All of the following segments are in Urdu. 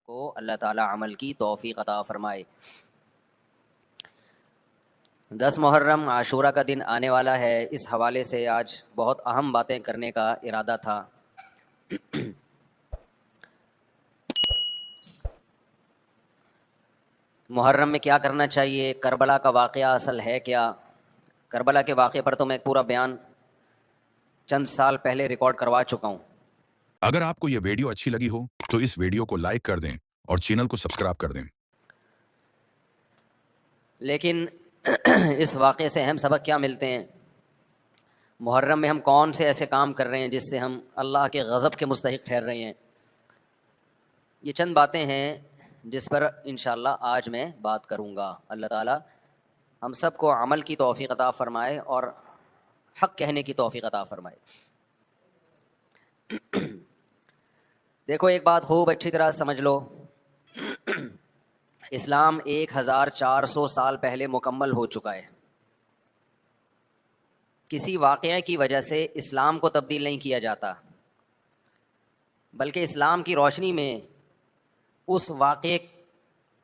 کو اللہ تعالیٰ عمل کی توفیق عطا فرمائے۔ 10 محرم عاشورہ کا دن آنے والا ہے، اس حوالے سے آج بہت اہم باتیں کرنے کا ارادہ تھا۔ محرم میں کیا کرنا چاہیے، کربلا کا واقعہ اصل ہے کیا؟ کربلا کے واقعے پر تو میں ایک پورا بیان چند سال پہلے ریکارڈ کروا چکا ہوں۔ اگر آپ کو یہ ویڈیو اچھی لگی ہو تو اس ویڈیو کو لائک کر دیں اور چینل کو سبسکرائب کر دیں۔ لیکن اس واقعے سے اہم سبق کیا ملتے ہیں؟ محرم میں ہم کون سے ایسے کام کر رہے ہیں جس سے ہم اللہ کے غضب کے مستحق ٹھہر رہے ہیں؟ یہ چند باتیں ہیں جس پر انشاءاللہ آج میں بات کروں گا۔ اللہ تعالیٰ ہم سب کو عمل کی توفیق عطا فرمائے اور حق کہنے کی توفیق عطا فرمائے۔ دیکھو ایک بات خوب اچھی طرح سمجھ لو، اسلام 1400 سال پہلے مکمل ہو چکا ہے۔ کسی واقعے کی وجہ سے اسلام کو تبدیل نہیں کیا جاتا، بلکہ اسلام کی روشنی میں اس واقعے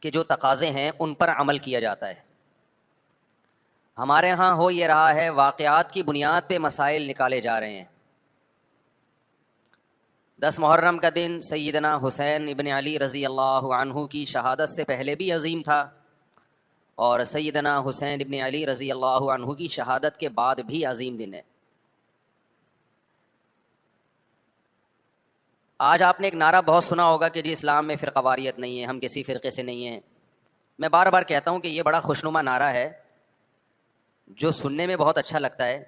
کے جو تقاضے ہیں ان پر عمل کیا جاتا ہے۔ ہمارے ہاں ہو یہ رہا ہے، واقعات کی بنیاد پہ مسائل نکالے جا رہے ہیں۔ 10 محرم کا دن سیدنا حسین ابن علی رضی اللہ عنہ کی شہادت سے پہلے بھی عظیم تھا، اور سیدنا حسین ابن علی رضی اللہ عنہ کی شہادت کے بعد بھی عظیم دن ہے۔ آج آپ نے ایک نعرہ بہت سنا ہوگا کہ جی اسلام میں فرقہ واریت نہیں ہے، ہم کسی فرقے سے نہیں ہیں۔ میں بار بار کہتا ہوں کہ یہ بڑا خوشنما نعرہ ہے جو سننے میں بہت اچھا لگتا ہے۔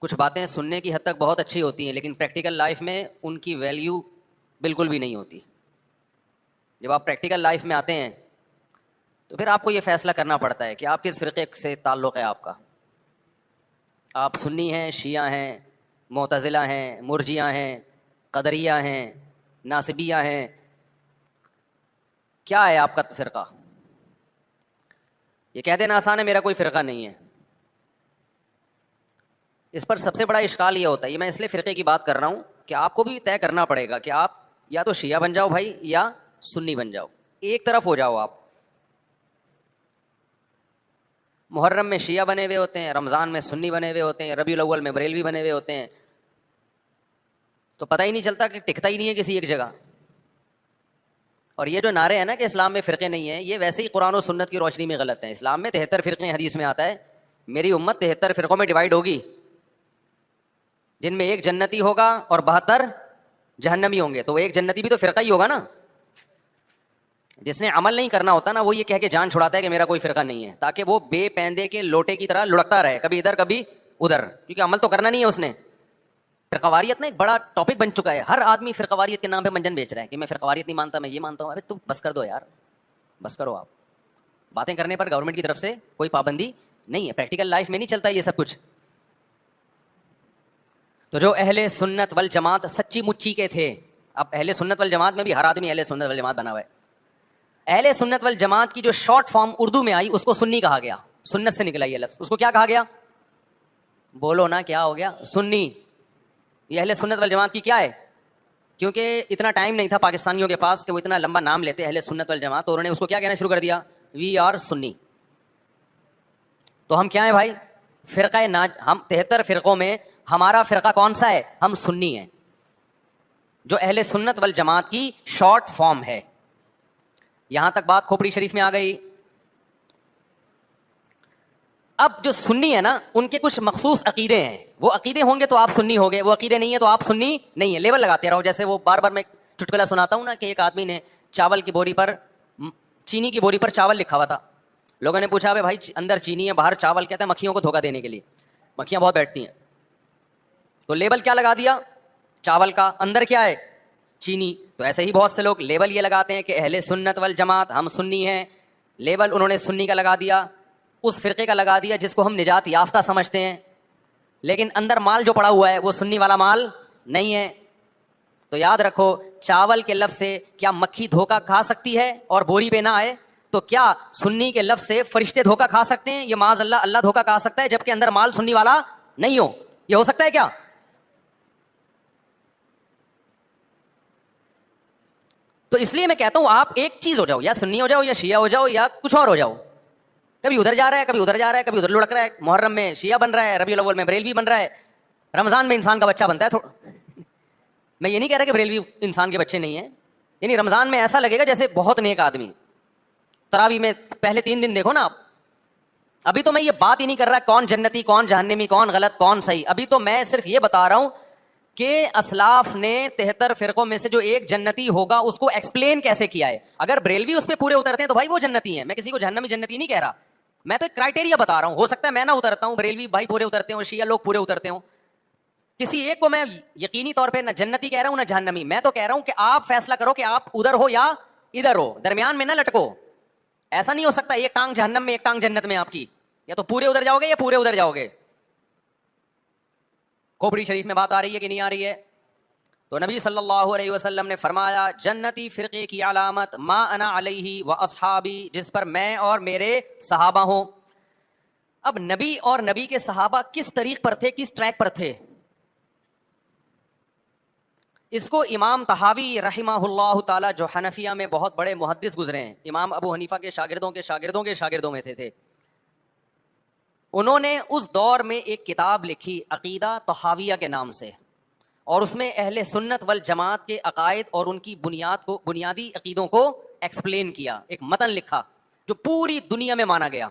کچھ باتیں سننے کی حد تک بہت اچھی ہوتی ہیں لیکن پریکٹیکل لائف میں ان کی ویلیو بالکل بھی نہیں ہوتی۔ جب آپ پریکٹیکل لائف میں آتے ہیں تو پھر آپ کو یہ فیصلہ کرنا پڑتا ہے کہ آپ کس فرقے سے تعلق ہے آپ کا۔ آپ سنی ہیں، شیعہ ہیں، معتزلہ ہیں، مرجیہ ہیں، قدریہ ہیں، ناصبیہ ہیں، کیا ہے آپ کا فرقہ؟ یہ کہہ دینا آسان ہے میرا کوئی فرقہ نہیں ہے۔ اس پر سب سے بڑا اشکال یہ ہوتا ہے، یہ میں اس لیے فرقے کی بات کر رہا ہوں کہ آپ کو بھی طے کرنا پڑے گا کہ آپ یا تو شیعہ بن جاؤ بھائی یا سنی بن جاؤ، ایک طرف ہو جاؤ آپ۔ محرم میں شیعہ بنے ہوئے ہوتے ہیں، رمضان میں سنی بنے ہوئے ہوتے ہیں، ربیع الاول میں بریلوی بنے ہوئے ہوتے ہیں، تو پتہ ہی نہیں چلتا کہ ٹکتا ہی نہیں ہے کسی ایک جگہ۔ اور یہ جو نعرے ہیں نا کہ اسلام میں فرقے نہیں ہیں، یہ ویسے ہی قرآن و سنت کی روشنی میں غلط ہیں۔ اسلام میں 73 فرقے، حدیث میں آتا ہے میری امت 73 فرقوں میں ڈیوائیڈ ہوگی، جن میں ایک جنتی ہوگا اور 72 جہنمی ہوں گے۔ تو وہ ایک جنتی بھی تو فرقہ ہی ہوگا نا۔ جس نے عمل نہیں کرنا ہوتا نا، وہ یہ کہہ کے جان چھڑاتا ہے کہ میرا کوئی فرقہ نہیں ہے، تاکہ وہ بے پیندے کے لوٹے کی طرح لڑکتا رہے، کبھی ادھر کبھی ادھر، کیونکہ عمل تو کرنا نہیں ہے اس نے۔ فرقہ واریت نا ایک بڑا ٹاپک بن چکا ہے، ہر آدمی فرقہ واریت کے نام پہ منجن بیچ رہا ہے کہ میں فرقہ واریت نہیں مانتا، میں یہ مانتا ہوں۔ ارے تم بس کر دو یار، بس کرو۔ آپ باتیں کرنے پر گورنمنٹ کی طرف سے کوئی پابندی نہیں ہے، پریکٹیکل لائف میں نہیں چلتا یہ سب کچھ۔ تو جو اہل سنت والجماعت سچی مچی کے تھے، اب اہل سنت والجماعت میں بھی ہر آدمی اہل سنت والجماعت بنا ہوا ہے۔ اہل سنت والجماعت کی جو شارٹ فارم اردو میں آئی اس کو سنی کہا گیا، سنت سے نکلا یہ لفظ۔ اس کو کیا کہا گیا؟ بولو نا کیا ہو گیا؟ سنی۔ یہ اہل سنت والجماعت کی کیا ہے؟ کیونکہ اتنا ٹائم نہیں تھا پاکستانیوں کے پاس کہ وہ اتنا لمبا نام لیتے اہل سنت والجماعت، تو انہوں نے اس کو کیا کہنا شروع کر دیا؟ وی آر سنی۔ تو ہم کیا ہیں بھائی؟ فرقہ ہم 73 فرقوں میں ہمارا فرقہ کون سا ہے؟ ہم سنی ہیں، جو اہل سنت والجماعت کی شارٹ فارم ہے۔ یہاں تک بات کھوپڑی شریف میں آ گئی۔ اب جو سنی ہے نا، ان کے کچھ مخصوص عقیدے ہیں، وہ عقیدے ہوں گے تو آپ سنی ہوگے، وہ عقیدے نہیں ہے تو آپ سنی نہیں ہے۔ لیبل لگاتے رہو، جیسے وہ بار بار میں چٹکلا سناتا ہوں نا کہ ایک آدمی نے چاول کی بوری پر، چینی کی بوری پر چاول لکھا ہوا تھا۔ لوگوں نے پوچھا بھائی اندر چینی ہے باہر چاول، کہتا ہے مکھیوں کو دھوکہ دینے کے لیے، مکھیاں بہت بیٹھتی ہیں۔ تو لیبل کیا لگا دیا؟ چاول کا، اندر کیا ہے؟ چینی۔ تو ایسے ہی بہت سے لوگ لیبل یہ لگاتے ہیں کہ اہل سنت والجماعت ہم سنی ہیں، لیبل انہوں نے سنی کا لگا دیا، اس فرقے کا لگا دیا جس کو ہم نجات یافتہ سمجھتے ہیں، لیکن اندر مال جو پڑا ہوا ہے وہ سنی والا مال نہیں ہے۔ تو یاد رکھو، چاول کے لفظ سے کیا مکھی دھوکہ کھا سکتی ہے اور بوری پہ نہ آئے؟ تو کیا سنی کے لفظ سے فرشتے دھوکہ کھا سکتے ہیں؟ یہ معاذ اللہ، اللہ دھوکہ کھا سکتا ہے جبکہ اندر مال سنی والا نہیں ہو؟ یہ ہو سکتا ہے کیا؟ تو اس لیے میں کہتا ہوں آپ ایک چیز ہو جاؤ, یا سنی ہو جاؤ یا شیعہ ہو جاؤ یا کچھ اور ہو جاؤ. کبھی ادھر جا رہا ہے, کبھی ادھر جا رہا ہے, کبھی ادھر لڑک رہا ہے. محرم میں شیعہ بن رہا ہے, ربیع الاول میں بریلوی بن رہا ہے, رمضان میں انسان کا بچہ بنتا ہے. میں یہ نہیں کہہ رہا کہ بریلوی انسان کے بچے نہیں ہیں, یعنی رمضان میں ایسا لگے گا جیسے بہت نیک آدمی. تراویح میں پہلے 3 دن دیکھو نا آپ. ابھی تو میں یہ بات ہی نہیں کر رہا کون جنتی کون جہنمی کون غلط کون صحیح, ابھی تو میں صرف یہ بتا رہا ہوں کہ اسلاف نے 73 فرقوں میں سے جو ایک جنتی ہوگا اس کو ایکسپلین کیسے کیا ہے. اگر بریلوی اس پہ پورے اترتے ہیں تو بھائی وہ جنتی ہیں, میں کسی کو جہنمی جنتی نہیں کہہ رہا, میں تو ایک کرائٹیریا بتا رہا ہوں. ہو سکتا ہے میں نہ اترتا ہوں, بریلوی بھائی پورے اترتے ہوں, شیعہ لوگ پورے اترتے ہوں, کسی ایک کو میں یقینی طور پہ نہ جنتی کہہ رہا ہوں نہ جہنمی. میں تو کہہ رہا ہوں کہ آپ فیصلہ کرو کہ آپ ادھر ہو یا ادھر ہو, درمیان میں نہ لٹکو. ایسا نہیں ہو سکتا ایک ٹانگ جہنم میں ایک ٹانگ جنت میں آپ کی, یا تو پورے ادھر جاؤ گے یا پورے ادھر جاؤ گے. کھوپڑی شریف میں بات آ رہی ہے کہ نہیں آ رہی ہے؟ تو نبی صلی اللہ علیہ وسلم نے فرمایا جنتی فرقے کی علامت ما انا علیہ و اصحابی, جس پر میں اور میرے صحابہ ہوں. اب نبی اور نبی کے صحابہ کس طریق پر تھے, کس ٹریک پر تھے, اس کو امام طحاوی رحمہ اللہ تعالی جو حنفیہ میں بہت بڑے محدث گزرے ہیں, امام ابو حنیفہ کے شاگردوں کے شاگردوں کے شاگردوں میں تھے, انہوں نے اس دور میں ایک کتاب لکھی عقیدہ طحاویہ کے نام سے, اور اس میں اہل سنت والجماعت کے عقائد اور ان کی بنیادی عقیدوں کو ایکسپلین کیا. ایک متن لکھا جو پوری دنیا میں مانا گیا,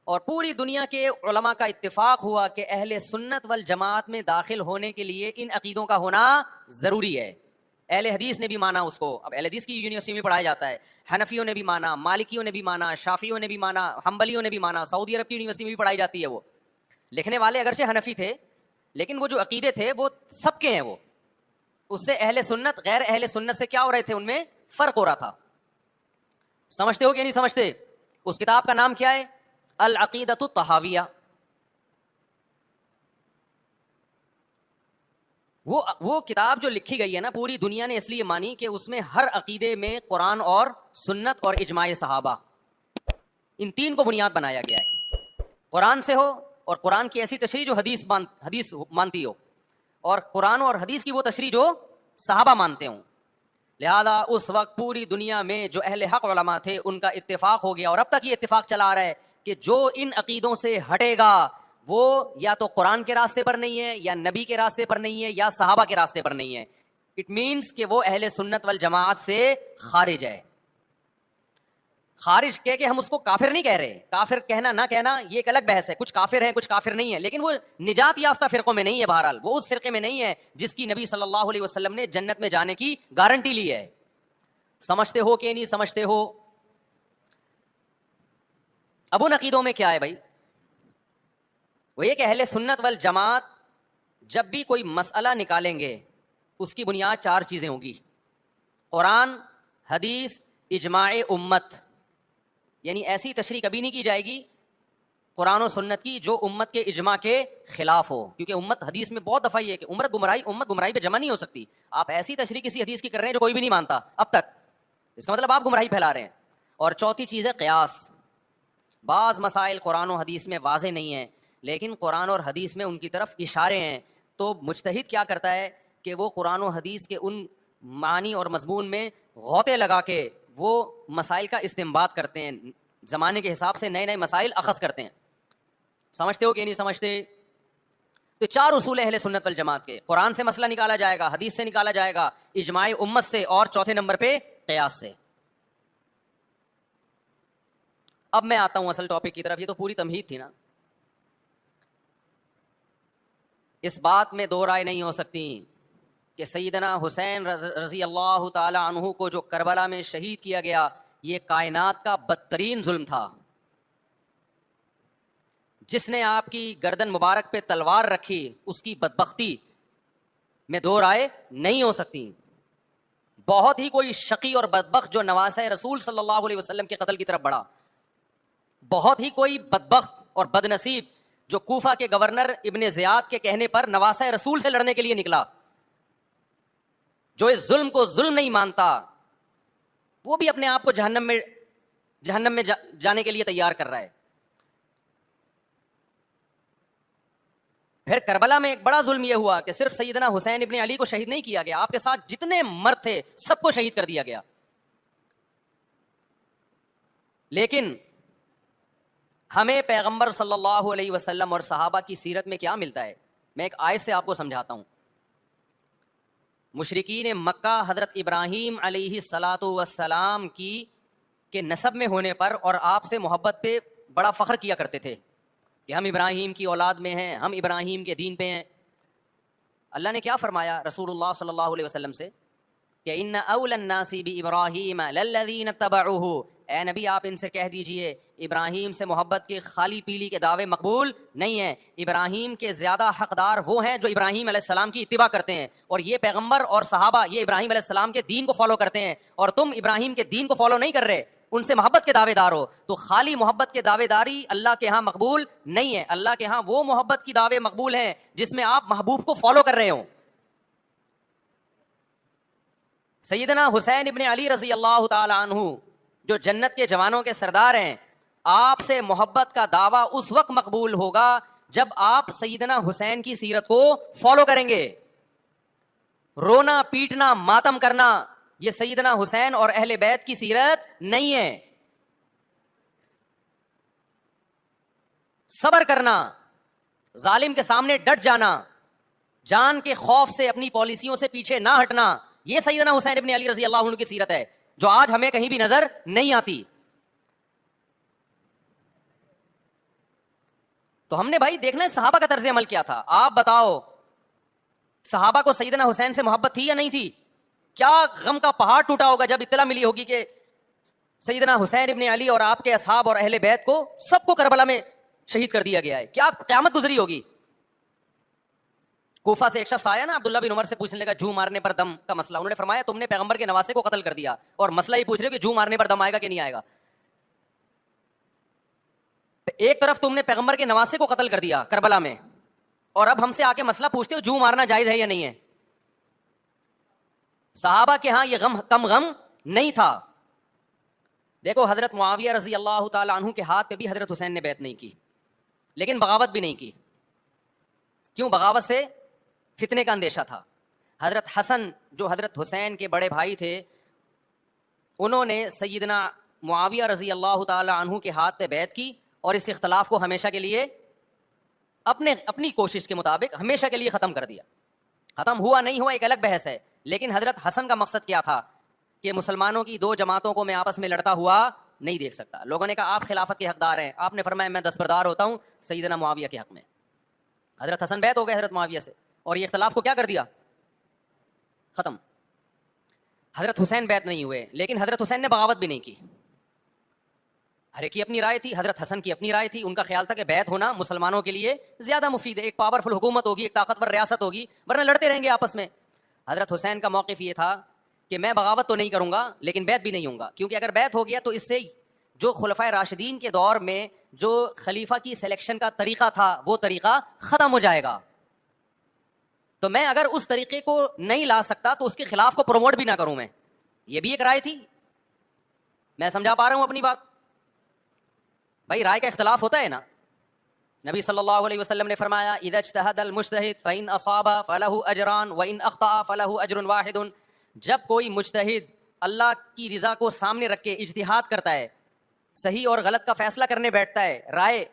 اور پوری دنیا کے علماء کا اتفاق ہوا کہ اہل سنت والجماعت میں داخل ہونے کے لیے ان عقیدوں کا ہونا ضروری ہے. اہل حدیث نے بھی مانا اس کو, اب اہل حدیث کی یونیورسٹی میں پڑھایا جاتا ہے, حنفیوں نے بھی مانا, مالکیوں نے بھی مانا, شافیوں نے بھی مانا, حنبلیوں نے بھی مانا, سعودی عرب کی یونیورسٹی میں بھی پڑھائی جاتی ہے. وہ لکھنے والے اگرچہ حنفی تھے لیکن وہ جو عقیدے تھے وہ سب کے ہیں. وہ اس سے اہل سنت غیر اہل سنت سے کیا ہو رہے تھے, ان میں فرق ہو رہا تھا. سمجھتے ہو کہ نہیں سمجھتے؟ اس کتاب کا نام کیا ہے؟ العقیدۃ الطحاویہ. وہ کتاب جو لکھی گئی ہے نا, پوری دنیا نے اس لیے مانی کہ اس میں ہر عقیدے میں قرآن اور سنت اور اجماع صحابہ, ان 3 کو بنیاد بنایا گیا ہے. قرآن سے ہو, اور قرآن کی ایسی تشریح جو حدیث مانتی ہو, اور قرآن اور حدیث کی وہ تشریح جو صحابہ مانتے ہوں. لہذا اس وقت پوری دنیا میں جو اہل حق علماء تھے ان کا اتفاق ہو گیا, اور اب تک یہ اتفاق چلا آ رہا ہے کہ جو ان عقیدوں سے ہٹے گا وہ یا تو قرآن کے راستے پر نہیں ہے, یا نبی کے راستے پر نہیں ہے, یا صحابہ کے راستے پر نہیں ہے. اٹ مینس کہ وہ اہل سنت والجماعت سے خارج ہے. خارج کہہ کے ہم اس کو کافر نہیں کہہ رہے, کافر کہنا نہ کہنا یہ ایک الگ بحث ہے. کچھ کافر ہیں کچھ کافر نہیں ہے, لیکن وہ نجات یافتہ فرقوں میں نہیں ہے. بہرحال وہ اس فرقے میں نہیں ہے جس کی نبی صلی اللہ علیہ وسلم نے جنت میں جانے کی گارنٹی لی ہے. سمجھتے ہو کہ نہیں سمجھتے ہو؟ اب ان عقیدوں میں کیا ہے بھائی؟ وہ یہ کہ اہل سنت والجماعت جب بھی کوئی مسئلہ نکالیں گے اس کی بنیاد 4 چیزیں ہوں گی: قرآن، حدیث، اجماع امت. یعنی ایسی تشریح کبھی نہیں کی جائے گی قرآن و سنت کی جو امت کے اجماع کے خلاف ہو, کیونکہ امت حدیث میں بہت دفعہ یہ ہے کہ امت گمراہی پہ جمع نہیں ہو سکتی. آپ ایسی تشریح کسی حدیث کی کر رہے ہیں جو کوئی بھی نہیں مانتا اب تک, اس کا مطلب آپ گمراہی پھیلا رہے ہیں. اور چوتھی چیز ہے قیاس. بعض مسائل قرآن و حدیث میں واضح نہیں ہیں لیکن قرآن اور حدیث میں ان کی طرف اشارے ہیں, تو مجتہد کیا کرتا ہے کہ وہ قرآن و حدیث کے ان معنی اور مضمون میں غوطے لگا کے وہ مسائل کا استنباط کرتے ہیں, زمانے کے حساب سے نئے نئے مسائل اخذ کرتے ہیں. سمجھتے ہو کہ نہیں سمجھتے؟ تو 4 اصول اہل سنت والجماعت کے: قرآن سے مسئلہ نکالا جائے گا, حدیث سے نکالا جائے گا, اجماع امت سے, اور چوتھے نمبر پہ قیاس سے. اب میں آتا ہوں اصل ٹاپک کی طرف. یہ تو پوری تمہید تھی نا. اس بات میں 2 رائے نہیں ہو سکتی کہ سیدنا حسین رضی اللہ تعالی عنہ کو جو کربلا میں شہید کیا گیا یہ کائنات کا بدترین ظلم تھا. جس نے آپ کی گردن مبارک پہ تلوار رکھی اس کی بدبختی میں 2 رائے نہیں ہو سکتی. بہت ہی کوئی شقی اور بدبخت جو نواسہ رسول صلی اللہ علیہ وسلم کے قتل کی طرف بڑھا, بہت ہی کوئی بدبخت اور بدنصیب جو کوفہ کے گورنر ابن زیاد کے کہنے پر نواسہ رسول سے لڑنے کے لیے نکلا, جو اس ظلم کو ظلم نہیں مانتا, وہ بھی اپنے آپ کو جہنم میں جانے کے لیے تیار کر رہا ہے. پھر کربلا میں ایک بڑا ظلم یہ ہوا کہ صرف سیدنا حسین ابن علی کو شہید نہیں کیا گیا, آپ کے ساتھ جتنے مرد تھے سب کو شہید کر دیا گیا. لیکن ہمیں پیغمبر صلی اللہ علیہ وسلم اور صحابہ کی سیرت میں کیا ملتا ہے, میں ایک آیت سے آپ کو سمجھاتا ہوں. مشرکین مکہ حضرت ابراہیم علیہ الصلاۃ والسلام کی کے نسب میں ہونے پر اور آپ سے محبت پہ بڑا فخر کیا کرتے تھے کہ ہم ابراہیم کی اولاد میں ہیں, ہم ابراہیم کے دین پہ ہیں. اللہ نے کیا فرمایا رسول اللہ صلی اللہ علیہ وسلم سے کہ ان اول الناس بابراہیم للذین اتبعوہ, اے نبی آپ ان سے کہہ دیجئے ابراہیم سے محبت کے خالی پیلی کے دعوے مقبول نہیں ہیں, ابراہیم کے زیادہ حقدار وہ ہیں جو ابراہیم علیہ السلام کی اتباع کرتے ہیں, اور یہ پیغمبر اور صحابہ یہ ابراہیم علیہ السلام کے دین کو فالو کرتے ہیں, اور تم ابراہیم کے دین کو فالو نہیں کر رہے, ان سے محبت کے دعوے دار ہو. تو خالی محبت کے دعوے داری اللہ کے ہاں مقبول نہیں ہے. اللہ کے ہاں وہ محبت کی دعوے مقبول ہیں جس میں آپ محبوب کو فالو کر رہے ہوں. سیدنا حسین ابن علی رضی اللہ تعالی عنہ جو جنت کے جوانوں کے سردار ہیں, آپ سے محبت کا دعویٰ اس وقت مقبول ہوگا جب آپ سیدنا حسین کی سیرت کو فالو کریں گے. رونا پیٹنا ماتم کرنا یہ سیدنا حسین اور اہل بیت کی سیرت نہیں ہے. صبر کرنا, ظالم کے سامنے ڈٹ جانا, جان کے خوف سے اپنی پالیسیوں سے پیچھے نہ ہٹنا, یہ سیدنا حسین ابن علی رضی اللہ عنہ کی سیرت ہے جو آج ہمیں کہیں بھی نظر نہیں آتی. تو ہم نے بھائی دیکھنا ہے صحابہ کا طرز عمل کیا تھا. آپ بتاؤ صحابہ کو سیدنا حسین سے محبت تھی یا نہیں تھی؟ کیا غم کا پہاڑ ٹوٹا ہوگا جب اطلاع ملی ہوگی کہ سیدنا حسین ابن علی اور آپ کے اصحاب اور اہل بیت کو سب کو کربلا میں شہید کر دیا گیا ہے. کیا قیامت گزری ہوگی. کوفہ سے ایک شخص آیا نا عبداللہ بن عمر سے پوچھنے لگا جو مارنے پر دم کا مسئلہ, انہوں نے فرمایا تم نے پیغمبر کے نواسے کو قتل کر دیا اور مسئلہ یہ پوچھ رہے ہو کہ جو مارنے پر دم آئے گا کہ نہیں آئے گا. ایک طرف تم نے پیغمبر کے نواسے کو قتل کر دیا کربلا میں, اور اب ہم سے آ کے مسئلہ پوچھتے ہو جو مارنا جائز ہے یا نہیں ہے. صحابہ کے ہاں یہ غم کم غم نہیں تھا. دیکھو حضرت معاویہ رضی اللہ تعالی عنہ کے ہاتھ پہ بھی حضرت حسین نے بیعت نہیں کی, لیکن بغاوت بھی نہیں کی. کیوں؟ بغاوت سے فتنے کا اندیشہ تھا. حضرت حسن جو حضرت حسین کے بڑے بھائی تھے, انہوں نے سیدنا معاویہ رضی اللہ تعالی عنہ کے ہاتھ پہ بیعت کی اور اس اختلاف کو ہمیشہ کے لیے اپنی کوشش کے مطابق ہمیشہ کے لیے ختم کر دیا. ختم ہوا نہیں ہوا ایک الگ بحث ہے, لیکن حضرت حسن کا مقصد کیا تھا کہ مسلمانوں کی دو جماعتوں کو میں آپس میں لڑتا ہوا نہیں دیکھ سکتا. لوگوں نے کہا آپ خلافت کے حقدار ہیں, آپ نے فرمایا میں دستبردار ہوتا ہوں سیدنا معاویہ کے حق میں. حضرت حسن بیعت ہو گئے حضرت معاویہ سے اور یہ اختلاف کو کیا کر دیا, ختم. حضرت حسین بیعت نہیں ہوئے, لیکن حضرت حسین نے بغاوت بھی نہیں کی. ہر ایک کی اپنی رائے تھی, حضرت حسن کی اپنی رائے تھی. ان کا خیال تھا کہ بیعت ہونا مسلمانوں کے لیے زیادہ مفید ہے, ایک پاورفل حکومت ہوگی, ایک طاقتور ریاست ہوگی, ورنہ لڑتے رہیں گے آپس میں. حضرت حسین کا موقف یہ تھا کہ میں بغاوت تو نہیں کروں گا لیکن بیعت بھی نہیں ہوں گا, کیونکہ اگر بیعت ہو گیا تو اس سے جو خلفائے راشدین کے دور میں جو خلیفہ کی سلیکشن کا طریقہ تھا وہ طریقہ ختم ہو جائے گا. تو میں اگر اس طریقے کو نہیں لا سکتا تو اس کے خلاف کو پروموٹ بھی نہ کروں میں. یہ بھی ایک رائے تھی. میں سمجھا پا رہا ہوں اپنی بات؟ بھائی رائے کا اختلاف ہوتا ہے نا. نبی صلی اللہ علیہ وسلم نے فرمایا اذا اجتہد المجتہد فإن اصاب فلہ اجران وإن اخطأ فلہ اجر واحد. جب کوئی مجتہد اللہ کی رضا کو سامنے رکھ کے اجتہاد کرتا ہے, صحیح اور غلط کا فیصلہ کرنے بیٹھتا ہے, رائے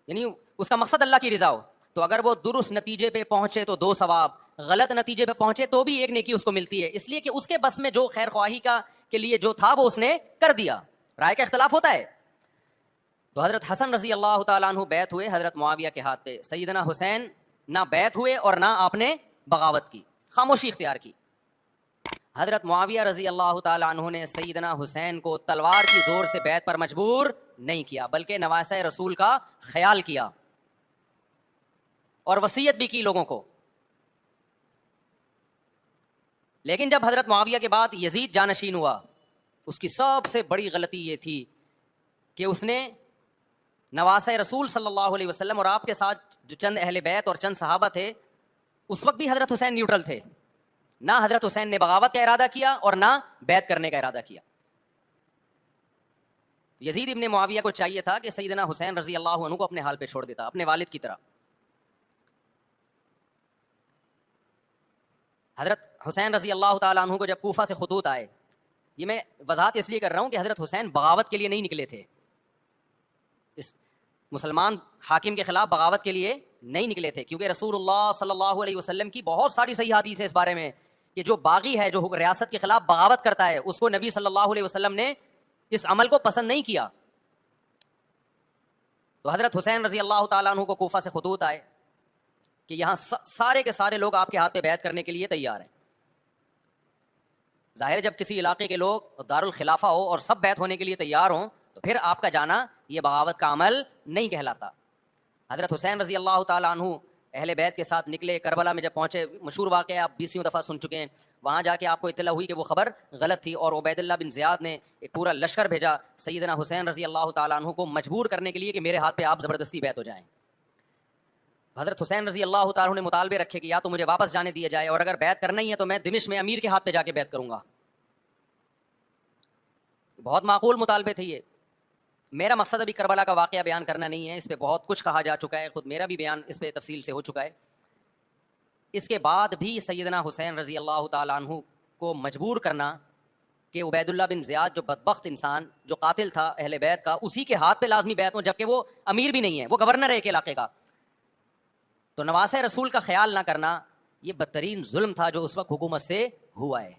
یعنی اس کا مقصد اللہ کی رضا ہو, تو اگر وہ درست نتیجے پہ پہنچے تو 2 ثواب, غلط نتیجے پہ پہنچے تو بھی 1 نیکی اس کو ملتی ہے, اس لیے کہ اس کے بس میں جو خیر خواہی کا کے لیے جو تھا وہ اس نے کر دیا. رائے کا اختلاف ہوتا ہے. تو حضرت حسن رضی اللہ تعالیٰ عنہ بیعت ہوئے حضرت معاویہ کے ہاتھ پہ. سیدنا حسین نہ بیعت ہوئے اور نہ آپ نے بغاوت کی, خاموشی اختیار کی. حضرت معاویہ رضی اللہ تعالیٰ عنہ نے سیدنا حسین کو تلوار کی زور سے بیعت پر مجبور نہیں کیا, بلکہ نواسۂ رسول کا خیال کیا اور وصیت بھی کی لوگوں کو. لیکن جب حضرت معاویہ کے بعد یزید جانشین ہوا, اس کی سب سے بڑی غلطی یہ تھی کہ اس نے نواسۂ رسول صلی اللہ علیہ وسلم اور آپ کے ساتھ جو چند اہل بیت اور چند صحابہ تھے, اس وقت بھی حضرت حسین نیوٹرل تھے. نہ حضرت حسین نے بغاوت کا ارادہ کیا اور نہ بیعت کرنے کا ارادہ کیا. یزید ابن معاویہ کو چاہیے تھا کہ سیدنا حسین رضی اللہ عنہ کو اپنے حال پہ چھوڑ دیتا, اپنے والد کی طرح. حضرت حسین رضی اللہ تعالیٰ عنہ کو جب کوفہ سے خطوط آئے، یہ میں وضاحت اس لیے کر رہا ہوں کہ حضرت حسین بغاوت کے لیے نہیں نکلے تھے، اس مسلمان حاکم کے خلاف بغاوت کے لیے نہیں نکلے تھے، کیونکہ رسول اللہ صلی اللہ علیہ وسلم کی بہت ساری صحیح حدیث ہے اس بارے میں کہ جو باغی ہے، جو ریاست کے خلاف بغاوت کرتا ہے، اس کو نبی صلی اللہ علیہ وسلم نے اس عمل کو پسند نہیں کیا. تو حضرت حسین رضی اللہ تعالیٰ عنہ کو کوفہ سے خطوط آئے کہ یہاں سارے کے سارے لوگ آپ کے ہاتھ پہ بیعت کرنے کے لیے تیار ہیں. ظاہر ہے جب کسی علاقے کے لوگ دارالخلافہ ہو اور سب بیعت ہونے کے لیے تیار ہوں تو پھر آپ کا جانا یہ بغاوت کا عمل نہیں کہلاتا. حضرت حسین رضی اللہ تعالیٰ عنہ اہل بیت کے ساتھ نکلے. کربلا میں جب پہنچے، مشہور واقعہ آپ 20 دفعہ سن چکے ہیں، وہاں جا کے آپ کو اطلاع ہوئی کہ وہ خبر غلط تھی، اور عبید اللہ بن زیاد نے ایک پورا لشکر بھیجا سیدنا حسین رضی اللہ تعالیٰ عنہ کو مجبور کرنے کے لیے کہ میرے ہاتھ پہ آپ زبردستی بیعت ہو جائیں. حضرت حسین رضی اللہ تعالیٰ عنہ نے مطالبے رکھے کہ یا تو مجھے واپس جانے دیا جائے، اور اگر بیعت کرنا ہی ہے تو میں دمشق میں امیر کے ہاتھ پہ جا کے بیعت کروں گا. بہت معقول مطالبے تھے یہ. میرا مقصد ابھی کربلا کا واقعہ بیان کرنا نہیں ہے، اس پہ بہت کچھ کہا جا چکا ہے، خود میرا بھی بیان اس پہ تفصیل سے ہو چکا ہے. اس کے بعد بھی سیدنا حسین رضی اللہ تعالیٰ عنہ کو مجبور کرنا کہ عبید اللہ بن زیاد جو بدبخت انسان، جو قاتل تھا اہل بیت کا، اسی کے ہاتھ پہ لازمی بیعت ہو، جبکہ وہ امیر بھی نہیں ہے، وہ گورنر ہے ایک علاقے کا. تو نواسہ رسول کا خیال نہ کرنا یہ بدترین ظلم تھا جو اس وقت حکومت سے ہوا ہے.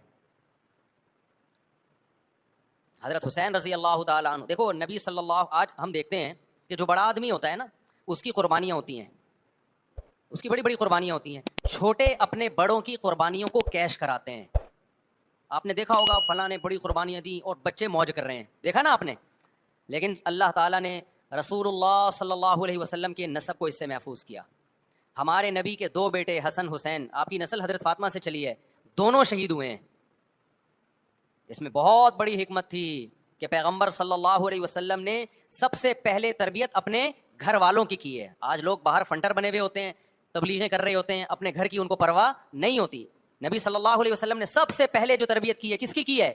حضرت حسین رضی اللہ تعالیٰ عنہ، دیکھو نبی صلی اللہ، آج ہم دیکھتے ہیں کہ جو بڑا آدمی ہوتا ہے نا، اس کی قربانیاں ہوتی ہیں، اس کی بڑی بڑی قربانیاں ہوتی ہیں. چھوٹے اپنے بڑوں کی قربانیوں کو کیش کراتے ہیں. آپ نے دیکھا ہوگا فلاں نے بڑی قربانیاں دی اور بچے موج کر رہے ہیں، دیکھا نا آپ نے. لیکن اللہ تعالیٰ نے رسول اللہ صلی اللہ علیہ وسلم کے نسب کو اس سے محفوظ کیا. ہمارے نبی کے 2 بیٹے حسن حسین، آپ کی نسل حضرت فاطمہ سے چلی ہے، دونوں شہید ہوئے ہیں. اس میں بہت بڑی حکمت تھی کہ پیغمبر صلی اللہ علیہ وسلم نے سب سے پہلے تربیت اپنے گھر والوں کی ہے. آج لوگ باہر فنٹر بنے ہوئے ہوتے ہیں، تبلیغیں کر رہے ہوتے ہیں، اپنے گھر کی ان کو پرواہ نہیں ہوتی. نبی صلی اللہ علیہ وسلم نے سب سے پہلے جو تربیت کی ہے، کس کی ہے؟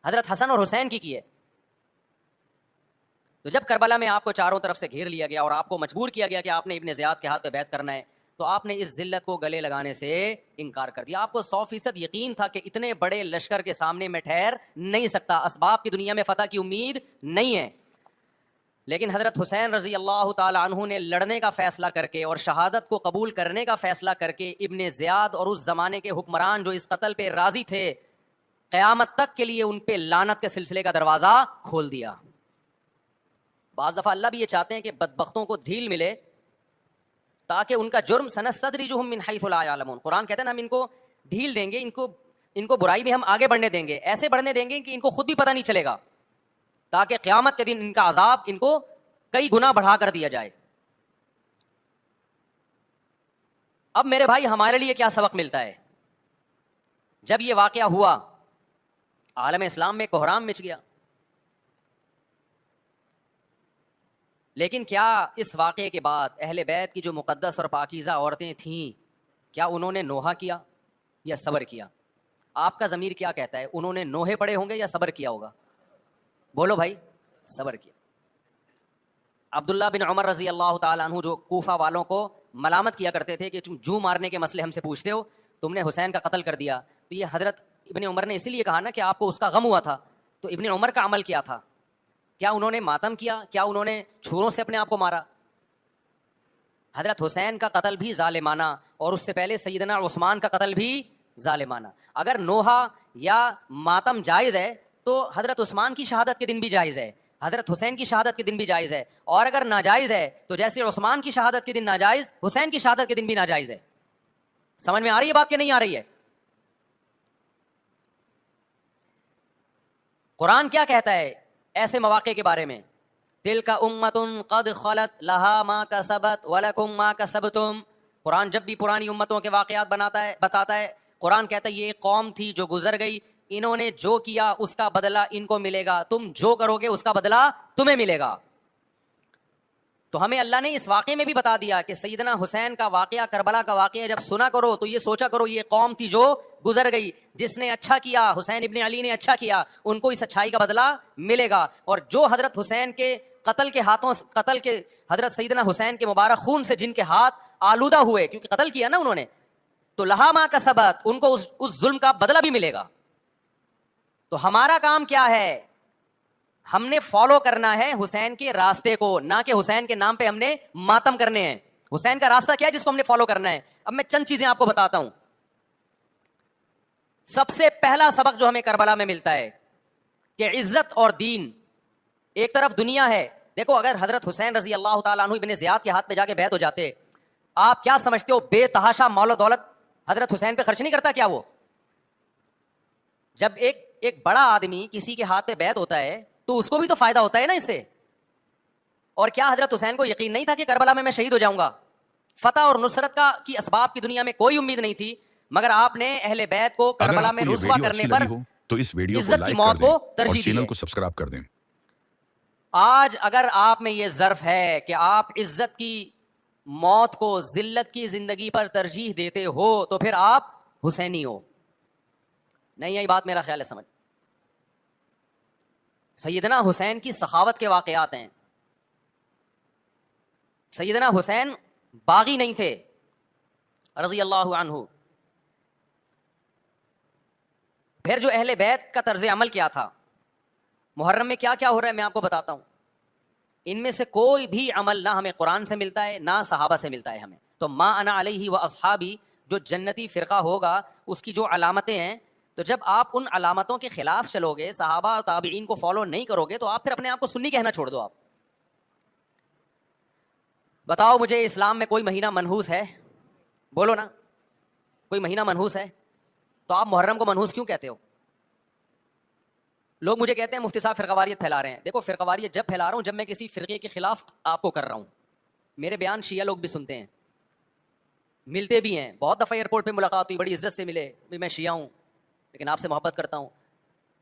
حضرت حسن اور حسین کی ہے. تو جب کربلا میں آپ کو چاروں طرف سے گھیر لیا گیا اور آپ کو مجبور کیا گیا کہ آپ نے ابن زیاد کے ہاتھ پہ بیعت کرنا ہے، تو آپ نے اس ذلت کو گلے لگانے سے انکار کر دیا. آپ کو 100% یقین تھا کہ اتنے بڑے لشکر کے سامنے میں ٹھہر نہیں سکتا، اسباب کی دنیا میں فتح کی امید نہیں ہے. لیکن حضرت حسین رضی اللہ تعالیٰ عنہ نے لڑنے کا فیصلہ کر کے اور شہادت کو قبول کرنے کا فیصلہ کر کے ابن زیاد اور اس زمانے کے حکمران جو اس قتل پہ راضی تھے، قیامت تک کے لیے ان پہ لعنت کے سلسلے کا دروازہ کھول دیا. بعض دفعہ اللہ بھی یہ چاہتے ہیں کہ بدبختوں کو ڈھیل ملے تاکہ ان کا جرم سنستدرجہم من حیث لا یعلمون. قرآن کہتے ہیں ہم ان کو ڈھیل دیں گے، ان کو برائی میں ہم آگے بڑھنے دیں گے، ایسے بڑھنے دیں گے کہ ان کو خود بھی پتہ نہیں چلے گا، تاکہ قیامت کے دن ان کا عذاب ان کو کئی گنا بڑھا کر دیا جائے. اب میرے بھائی ہمارے لیے کیا سبق ملتا ہے؟ جب یہ واقعہ ہوا عالم اسلام میں کوہرام مچ گیا، لیکن کیا اس واقعے کے بعد اہل بیت کی جو مقدس اور پاکیزہ عورتیں تھیں، کیا انہوں نے نوحہ کیا یا صبر کیا؟ آپ کا ضمیر کیا کہتا ہے؟ انہوں نے نوحے پڑے ہوں گے یا صبر کیا ہوگا؟ بولو بھائی. صبر کیا. عبداللہ بن عمر رضی اللہ تعالیٰ عنہ جو کوفہ والوں کو ملامت کیا کرتے تھے کہ تم جو مارنے کے مسئلے ہم سے پوچھتے ہو، تم نے حسین کا قتل کر دیا، تو یہ حضرت ابن عمر نے اسی لیے کہا نا کہ آپ کو اس کا غم ہوا تھا. تو ابن عمر کا عمل کیا تھا؟ کیا انہوں نے ماتم کیا؟ کیا انہوں نے چھروں سے اپنے آپ کو مارا؟ حضرت حسین کا قتل بھی ظالمانہ، اور اس سے پہلے سیدنا عثمان کا قتل بھی ظالمانہ. اگر نوحہ یا ماتم جائز ہے تو حضرت عثمان کی شہادت کے دن بھی جائز ہے، حضرت حسین کی شہادت کے دن بھی جائز ہے، اور اگر ناجائز ہے تو جیسے عثمان کی شہادت کے دن ناجائز، حسین کی شہادت کے دن بھی ناجائز ہے. سمجھ میں آ رہی ہے بات کہ نہیں آ رہی ہے؟ قرآن کیا کہتا ہے ایسے مواقع کے بارے میں؟ تلک امۃ قد خلت لہا ما کسبت ولکم ما کسبتم. قرآن جب بھی پرانی امتوں کے واقعات بتاتا ہے، قرآن کہتا ہے یہ ایک قوم تھی جو گزر گئی، انہوں نے جو کیا اس کا بدلہ ان کو ملے گا، تم جو کرو گے اس کا بدلہ تمہیں ملے گا. تو ہمیں اللہ نے اس واقعے میں بھی بتا دیا کہ سیدنا حسین کا واقعہ، کربلا کا واقعہ جب سنا کرو تو یہ سوچا کرو یہ قوم تھی جو گزر گئی، جس نے اچھا کیا، حسین ابن علی نے اچھا کیا، ان کو اس اچھائی کا بدلہ ملے گا. اور جو حضرت حسین کے قتل کے حضرت سیدنا حسین کے مبارک خون سے جن کے ہاتھ آلودہ ہوئے، کیونکہ قتل کیا نا انہوں نے، تو تو لہا ما کسبت, ان کو اس ظلم کا بدلہ بھی ملے گا. تو ہمارا کام کیا ہے؟ ہم نے فالو کرنا ہے حسین کے راستے کو, نہ کہ حسین کے نام پہ ہم نے ماتم کرنے ہیں. حسین کا راستہ کیا ہے جس کو ہم نے فالو کرنا ہے؟ اب میں چند چیزیں آپ کو بتاتا ہوں. سب سے پہلا سبق جو ہمیں کربلا میں ملتا ہے کہ عزت اور دین, ایک طرف دنیا ہے. دیکھو اگر حضرت حسین رضی اللہ تعالیٰ عنہ ابن زیاد کے ہاتھ پہ جا کے بیعت ہو جاتے, آپ کیا سمجھتے ہو بے تحاشا مال و دولت حضرت حسین پہ خرچ نہیں کرتا کیا وہ؟ جب ایک بڑا آدمی کسی کے ہاتھ پہ بیعت ہوتا ہے تو اس کو بھی تو فائدہ ہوتا ہے نا اس سے. اور کیا حضرت حسین کو یقین نہیں تھا کہ کربلا میں شہید ہو جاؤں گا؟ فتح اور نصرت کی اسباب کی دنیا میں کوئی امید نہیں تھی, مگر آپ نے اہل بیت کو کربلا میں رسوا کرنے پر تو اس ویڈیو کو عزت کی لائک موت کر دیں کو اور ترجیح چینل دی. کو سبسکرائب کر دیں. آج اگر آپ میں یہ ظرف ہے کہ آپ عزت کی موت کو ذلت کی زندگی پر ترجیح دیتے ہو تو پھر آپ حسینی ہو. نہیں یہ بات میرا خیال ہے سمجھ. سیدنا حسین کی سخاوت کے واقعات ہیں. سیدنا حسین باغی نہیں تھے رضی اللہ عنہ. پھر جو اہل بیت کا طرز عمل کیا تھا, محرم میں کیا کیا ہو رہا ہے میں آپ کو بتاتا ہوں. ان میں سے کوئی بھی عمل نہ ہمیں قرآن سے ملتا ہے نہ صحابہ سے ملتا ہے ہمیں. تو ما انا علیہ و اصحابی جو جنتی فرقہ ہوگا اس کی جو علامتیں ہیں, تو جب آپ ان علامتوں کے خلاف چلو گے, صحابہ اور تابعین کو فالو نہیں کرو گے, تو آپ پھر اپنے آپ کو سنی کہنا چھوڑ دو. آپ بتاؤ مجھے اسلام میں کوئی مہینہ منحوس ہے؟ بولو نا, کوئی مہینہ منحوس ہے؟ تو آپ محرم کو منحوس کیوں کہتے ہو؟ لوگ مجھے کہتے ہیں مفتی صاحب فرقہ واریت پھیلا رہے ہیں. دیکھو فرقہ واریت جب پھیلا رہا ہوں جب میں کسی فرقے کے خلاف آپ کو کر رہا ہوں. میرے بیان شیعہ لوگ بھی سنتے ہیں, ملتے بھی ہیں. بہت دفعہ ایئرپورٹ پہ ملاقات ہوئی, بڑی عزت سے ملے, میں شیعہ ہوں لیکن آپ سے محبت کرتا ہوں.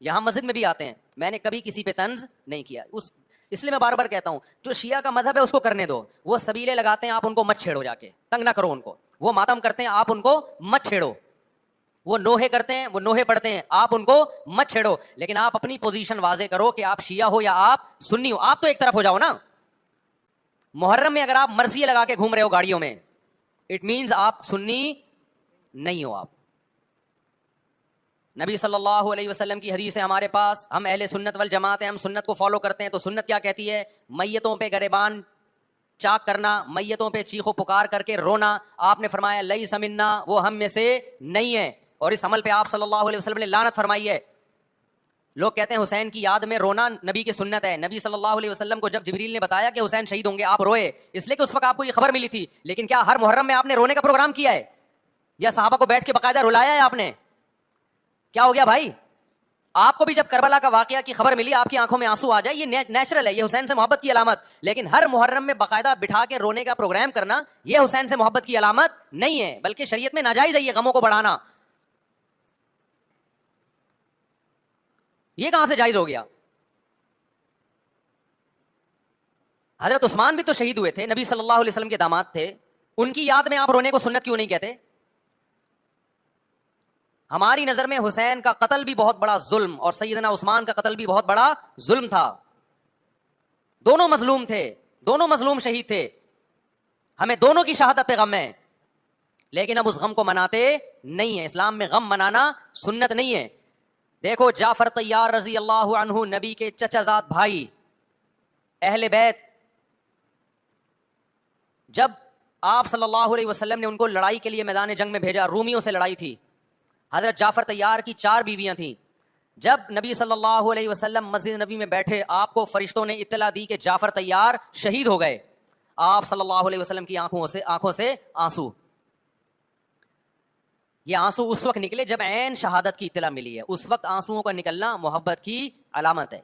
یہاں مسجد میں بھی آتے ہیں, میں نے کبھی کسی پہ طنز نہیں کیا. اس لیے میں بار بار کہتا ہوں جو شیعہ کا مذہب ہے اس کو کرنے دو. وہ سبیلے لگاتے ہیں, آپ ان کو مت چھیڑو, جا کے تنگ نہ کرو ان کو. وہ ماتم کرتے ہیں, آپ ان کو مت چھیڑو. وہ نوحے کرتے ہیں, وہ نوحے پڑھتے ہیں, آپ ان کو مت چھیڑو. لیکن آپ اپنی پوزیشن واضح کرو کہ آپ شیعہ ہو یا آپ سنی ہو. آپ تو ایک طرف ہو جاؤ نا. محرم میں اگر آپ مرثیے لگا کے گھوم رہے ہو گاڑیوں میں, اٹ مینز آپ سنی نہیں ہو. آپ نبی صلی اللہ علیہ وسلم کی حدیث ہے ہمارے پاس, ہم اہل سنت والجماعت ہیں, ہم سنت کو فالو کرتے ہیں. تو سنت کیا کہتی ہے؟ میتوں پہ گریبان چاک کرنا, میتوں پہ چیخو پکار کر کے رونا. آپ نے فرمایا لیس منا, وہ ہم میں سے نہیں ہے. اور اس عمل پہ آپ صلی اللہ علیہ وسلم نے لعنت فرمائی ہے. لوگ کہتے ہیں حسین کی یاد میں رونا نبی کی سنت ہے. نبی صلی اللہ علیہ وسلم کو جب جبریل نے بتایا کہ حسین شہید ہوں گے, آپ روئے, اس لیے کہ اس وقت آپ کو یہ خبر ملی تھی. لیکن کیا ہر محرم میں آپ نے رونے کا پروگرام کیا ہے یا صحابہ کو بیٹھ کے باقاعدہ رلایا ہے آپ نے؟ کیا ہو گیا بھائی؟ آپ کو بھی جب کربلا کا واقعہ کی خبر ملی آپ کی آنکھوں میں آنسو آ جائے, یہ نیچرل ہے, یہ حسین سے محبت کی علامت. لیکن ہر محرم میں باقاعدہ بٹھا کے رونے کا پروگرام کرنا یہ حسین سے محبت کی علامت نہیں ہے, بلکہ شریعت میں ناجائز ہے یہ غموں کو بڑھانا. یہ کہاں سے جائز ہو گیا؟ حضرت عثمان بھی تو شہید ہوئے تھے, نبی صلی اللہ علیہ وسلم کے داماد تھے. ان کی یاد میں آپ رونے کو سنت کیوں نہیں کہتے؟ ہماری نظر میں حسین کا قتل بھی بہت بڑا ظلم اور سیدنا عثمان کا قتل بھی بہت بڑا ظلم تھا. دونوں مظلوم تھے, دونوں مظلوم شہید تھے. ہمیں دونوں کی شہادت پہ غم ہے, لیکن اب اس غم کو مناتے نہیں ہیں. اسلام میں غم منانا سنت نہیں ہے. دیکھو جعفر طیار رضی اللہ عنہ, نبی کے چچا زاد بھائی, اہل بیت, جب آپ صلی اللہ علیہ وسلم نے ان کو لڑائی کے لیے میدان جنگ میں بھیجا, رومیوں سے لڑائی تھی. حضرت جعفر طیار کی 4 بیویاں تھیں. جب نبی صلی اللہ علیہ وسلم مسجد نبی میں بیٹھے, آپ کو فرشتوں نے اطلاع دی کہ جعفر طیار شہید ہو گئے. آپ صلی اللہ علیہ وسلم کی آنکھوں سے آنسو. یہ آنسو اس وقت نکلے جب عین شہادت کی اطلاع ملی ہے. اس وقت آنسوؤں کا نکلنا محبت کی علامت ہے.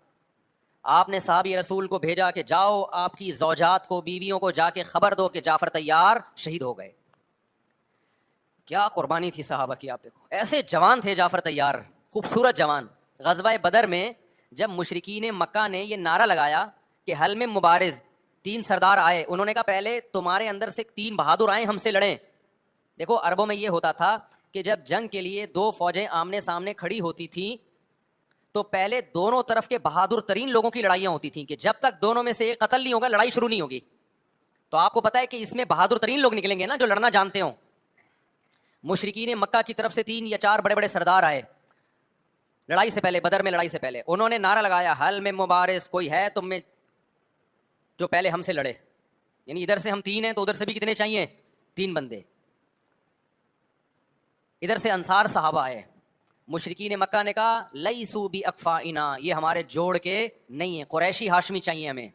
آپ نے صحابی رسول کو بھیجا کہ جاؤ آپ کی زوجات کو, بیویوں کو جا کے خبر دو کہ جعفر طیار شہید ہو گئے. کیا قربانی تھی صحابہ کی, آپ دیکھو ایسے جوان تھے جعفر طیار, خوبصورت جوان. غزوہ بدر میں جب مشرکین مکہ نے یہ نعرہ لگایا کہ حل میں مبارز, 3 سردار آئے, انہوں نے کہا پہلے تمہارے اندر سے 3 بہادر آئیں ہم سے لڑیں. دیکھو عربوں میں یہ ہوتا تھا کہ جب جنگ کے لیے 2 فوجیں آمنے سامنے کھڑی ہوتی تھیں تو پہلے دونوں طرف کے بہادر ترین لوگوں کی لڑائیاں ہوتی تھیں کہ جب تک دونوں میں سے ایک قتل نہیں ہوگا لڑائی شروع نہیں ہوگی. تو آپ کو پتا ہے کہ اس میں بہادر ترین لوگ نکلیں گے نا جو لڑنا جانتے ہوں. مشرکین مکہ کی طرف سے 3 یا 4 بڑے بڑے سردار آئے لڑائی سے پہلے, بدر میں لڑائی سے پہلے. انہوں نے نعرہ لگایا, حل میں مبارز, کوئی ہے تم میں جو پہلے ہم سے لڑے. یعنی ادھر سے ہم 3 ہیں تو ادھر سے بھی کتنے چاہیے, 3 بندے. ادھر سے انصار صحابہ آئے. مشرکین مکہ نے کہا لیسو بی اکفائنا, یہ ہمارے جوڑ کے نہیں ہیں, قریشی ہاشمی چاہیے ہمیں,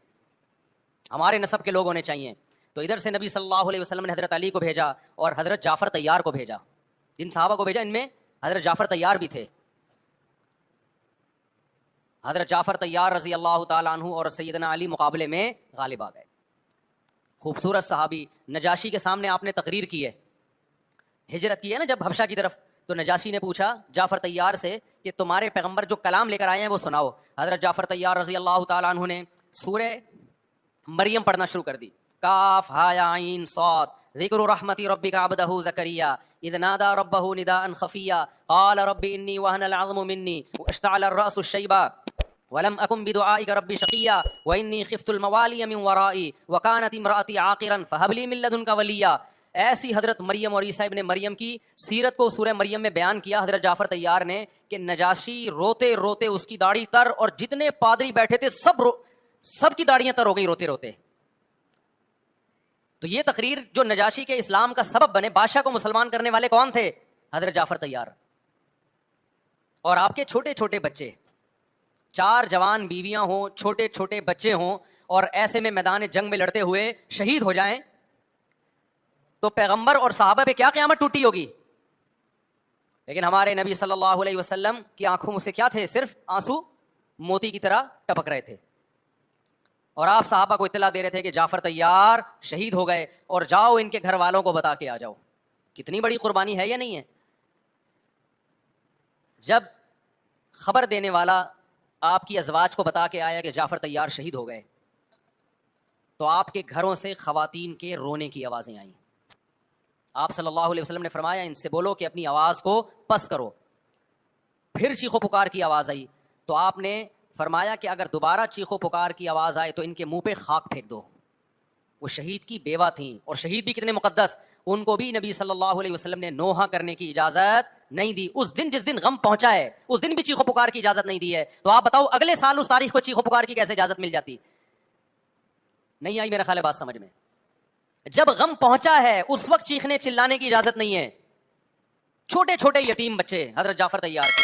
ہمارے نسب کے لوگ ہونے چاہیے. تو ادھر سے نبی صلی اللہ علیہ وسلم نے حضرت علی کو بھیجا اور حضرت جعفر طیار کو بھیجا. جن صحابہ کو بھیجا ان میں حضرت جعفر طیار بھی تھے. حضرت جعفر طیار رضی اللہ تعالیٰ عنہ اور سیدنا علی مقابلے میں غالب آ گئے. خوبصورت صحابی. نجاشی کے سامنے آپ نے تقریر کی ہے, ہجرت کی ہے نا جب حبشہ کی طرف, تو نجاشی نے پوچھا جعفر طیار سے کہ تمہارے پیغمبر جو کلام لے کر آئے ہیں وہ سناؤ. حضرت جعفر طیار رضی اللہ تعالیٰ عنہ نے سورہ مریم پڑھنا شروع کر دی. کاف ہا یا عین صاد ذکر رحمت ربک عبدہ زکریا اذ نادى ربه نداء خفيا قال رب اني وهن العظم مني واشتعل الراس شيبا ولم اكن بدعائك رب شقيا واني خفت الموالي من ورائي وكانت امراتي عاقرا فهب لي من لدنك وليا. ایسی حضرت مریم اور عیسیٰ ابن مریم کی سیرت کو سورہ مریم میں بیان کیا حضرت جعفر طیار نے کہ نجاشی روتے روتے, اس کی داڑھی تر, اور جتنے پادری بیٹھے تھے سب کی داڑیاں تر ہو گئی روتے روتے. تو یہ تقریر جو نجاشی کے اسلام کا سبب بنے, بادشاہ کو مسلمان کرنے والے کون تھے؟ حضرت جعفر طیار. اور آپ کے چھوٹے چھوٹے بچے, 4 جوان بیویاں ہوں, چھوٹے چھوٹے بچے ہوں, اور ایسے میں میدان جنگ میں لڑتے ہوئے شہید ہو جائیں, تو پیغمبر اور صحابہ پہ کیا قیامت ٹوٹی ہوگی. لیکن ہمارے نبی صلی اللہ علیہ وسلم کی آنکھوں سے کیا تھے؟ صرف آنسو موتی کی طرح ٹپک رہے تھے. اور آپ صحابہ کو اطلاع دے رہے تھے کہ جعفر طیار شہید ہو گئے, اور جاؤ ان کے گھر والوں کو بتا کے آ جاؤ. کتنی بڑی قربانی ہے یا نہیں ہے؟ جب خبر دینے والا آپ کی ازواج کو بتا کے آیا کہ جعفر طیار شہید ہو گئے, تو آپ کے گھروں سے خواتین کے رونے کی آوازیں آئیں. آپ صلی اللہ علیہ وسلم نے فرمایا ان سے بولو کہ اپنی آواز کو پست کرو. پھر چیخو پکار کی آواز آئی, تو آپ نے فرمایا کہ اگر دوبارہ چیخو پکار کی آواز آئے تو ان کے منہ پہ خاک پھینک دو. وہ شہید کی بیوہ تھیں, اور شہید بھی کتنے مقدس, ان کو بھی نبی صلی اللہ علیہ وسلم نے نوحہ کرنے کی اجازت نہیں دی. اس دن جس دن غم پہنچا ہے اس دن بھی چیخو پکار کی اجازت نہیں دی ہے. تو آپ بتاؤ اگلے سال اس تاریخ کو چیخو پکار کی کیسے اجازت مل جاتی؟ نہیں آئی میرا خیال ہے بات سمجھ میں. جب غم پہنچا ہے اس وقت چیخنے چلانے کی اجازت نہیں ہے. چھوٹے چھوٹے یتیم بچے, حضرت جعفر طیار کے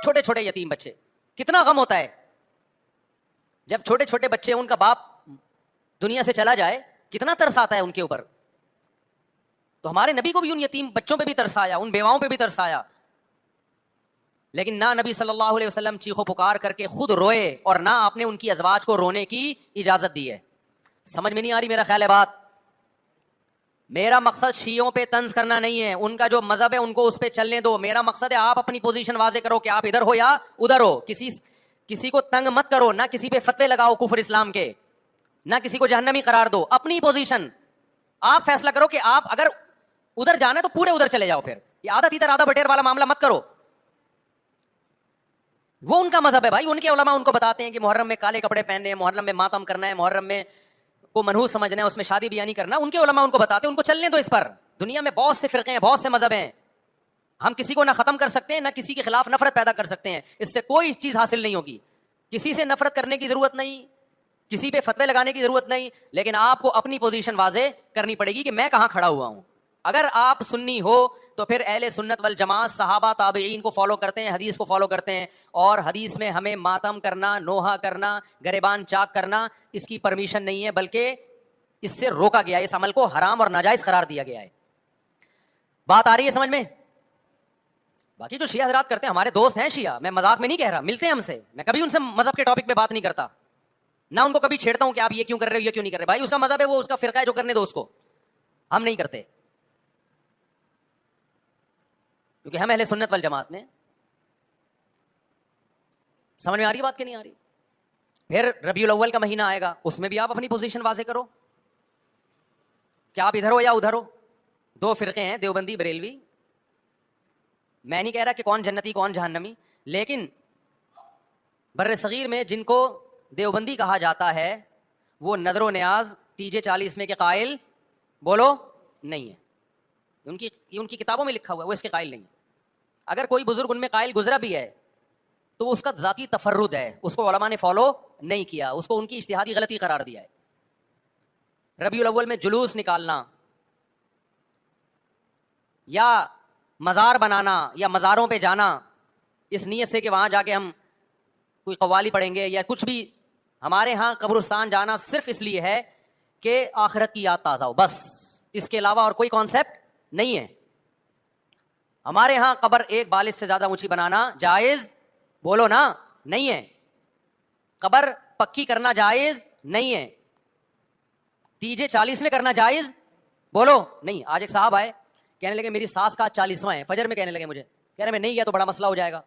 چھوٹے چھوٹے یتیم بچے, کتنا غم ہوتا ہے جب چھوٹے چھوٹے بچے, ان کا باپ دنیا سے چلا جائے, کتنا ترس آتا ہے ان کے اوپر. تو ہمارے نبی کو بھی ان یتیم بچوں پہ بھی ترس آیا, ان بیواؤں پہ بھی ترس آیا. لیکن نہ نبی صلی اللہ علیہ وسلم چیخو پکار کر کے خود روئے, اور نہ آپ نے ان کی ازواج کو رونے کی اجازت دی ہے. سمجھ میں نہیں آ رہی میرا خیال ہے بات. میرا مقصد شیعوں پہ طنز کرنا نہیں ہے, ان کا جو مذہب ہے ان کو اس پہ چلنے دو. میرا مقصد ہے آپ اپنی پوزیشن واضح کرو کہ آپ ادھر ہو یا ادھر ہو. کسی کو تنگ مت کرو, نہ کسی پہ فتوے لگاؤ کفر اسلام کے, نہ کسی کو جہنمی قرار دو. اپنی پوزیشن آپ فیصلہ کرو کہ آپ اگر ادھر جانا ہے تو پورے ادھر چلے جاؤ. پھر یہ آدھا تیتر آدھا بٹیر والا معاملہ مت کرو. وہ ان کا مذہب ہے بھائی, ان کے علماء ان کو بتاتے ہیں کہ محرم میں کالے کپڑے پہننے ہیں, محرم میں ماتم کرنا ہے, محرم میں کو منحوس سمجھنا ہے, اس میں شادی بیاہ نہیں کرنا. ان کے علماء ان کو بتاتے ہیں, ان کو چلنے دو اس پر. دنیا میں بہت سے فرقے ہیں, بہت سے مذہب ہیں, ہم کسی کو نہ ختم کر سکتے ہیں نہ کسی کے خلاف نفرت پیدا کر سکتے ہیں. اس سے کوئی چیز حاصل نہیں ہوگی. کسی سے نفرت کرنے کی ضرورت نہیں, کسی پہ فتوے لگانے کی ضرورت نہیں, لیکن آپ کو اپنی پوزیشن واضح کرنی پڑے گی کہ میں کہاں کھڑا ہوا ہوں. اگر آپ سنی ہو تو پھر اہل سنت والجماعت صحابہ تابعین کو فالو کرتے ہیں, حدیث کو فالو کرتے ہیں, اور حدیث میں ہمیں ماتم کرنا, نوحہ کرنا, گریبان چاک کرنا, اس کی پرمیشن نہیں ہے, بلکہ اس سے روکا گیا ہے, اس عمل کو حرام اور ناجائز قرار دیا گیا ہے. بات آ رہی ہے سمجھ میں؟ باقی جو شیعہ حضرات کرتے ہیں, ہمارے دوست ہیں شیعہ, میں مذاق میں نہیں کہہ رہا, ملتے ہیں ہم سے, میں کبھی ان سے مذہب کے ٹاپک پہ بات نہیں کرتا, نہ ان کو کبھی چھیڑتا ہوں کہ آپ یہ کیوں کر رہے ہو, یہ کیوں نہیں کر رہے. بھائی اس کا مذہب ہے, وہ اس کا فرقہ ہے, جو کرنے دو اس کو, ہم نہیں کرتے, کیونکہ ہم اہل سنت والجماعت میں. سمجھ میں آ رہی ہے بات کہ نہیں آ رہی؟ پھر ربیع الاول کا مہینہ آئے گا, اس میں بھی آپ اپنی پوزیشن واضح کرو کہ آپ ادھر ہو یا ادھر ہو. 2 فرقے ہیں, دیوبندی بریلوی. میں نہیں کہہ رہا کہ کون جنتی کون جہنمی, لیکن بر صغیر میں جن کو دیوبندی کہا جاتا ہے وہ نظر و نیاز تیجے 40 میں کے قائل بولو نہیں ہے. ان کی کتابوں میں لکھا ہوا ہے, وہ اس کے قائل نہیں. اگر کوئی بزرگ ان میں قائل گزرا بھی ہے تو وہ اس کا ذاتی تفرد ہے, اس کو علماء نے فالو نہیں کیا, اس کو ان کی اجتہادی غلطی قرار دیا ہے. ربیع الاول میں جلوس نکالنا یا مزار بنانا یا مزاروں پہ جانا اس نیت سے کہ وہاں جا کے ہم کوئی قوالی پڑھیں گے یا کچھ بھی, ہمارے ہاں قبرستان جانا صرف اس لیے ہے کہ آخرت کی یاد تازہ ہو, بس اس کے علاوہ اور کوئی کانسیپٹ نہیں ہے. ہمارے ہاں قبر ایک بالش سے زیادہ اونچی بنانا جائز بولو نا نہیں ہے, قبر پکی کرنا جائز نہیں ہے, تیجے 40 میں کرنا جائز بولو نہیں. آج ایک صاحب آئے کہنے لگے میری ساس کا 40واں ہے, فجر میں کہنے لگے مجھے, کہہ رہے میں نہیں گیا تو بڑا مسئلہ ہو جائے گا.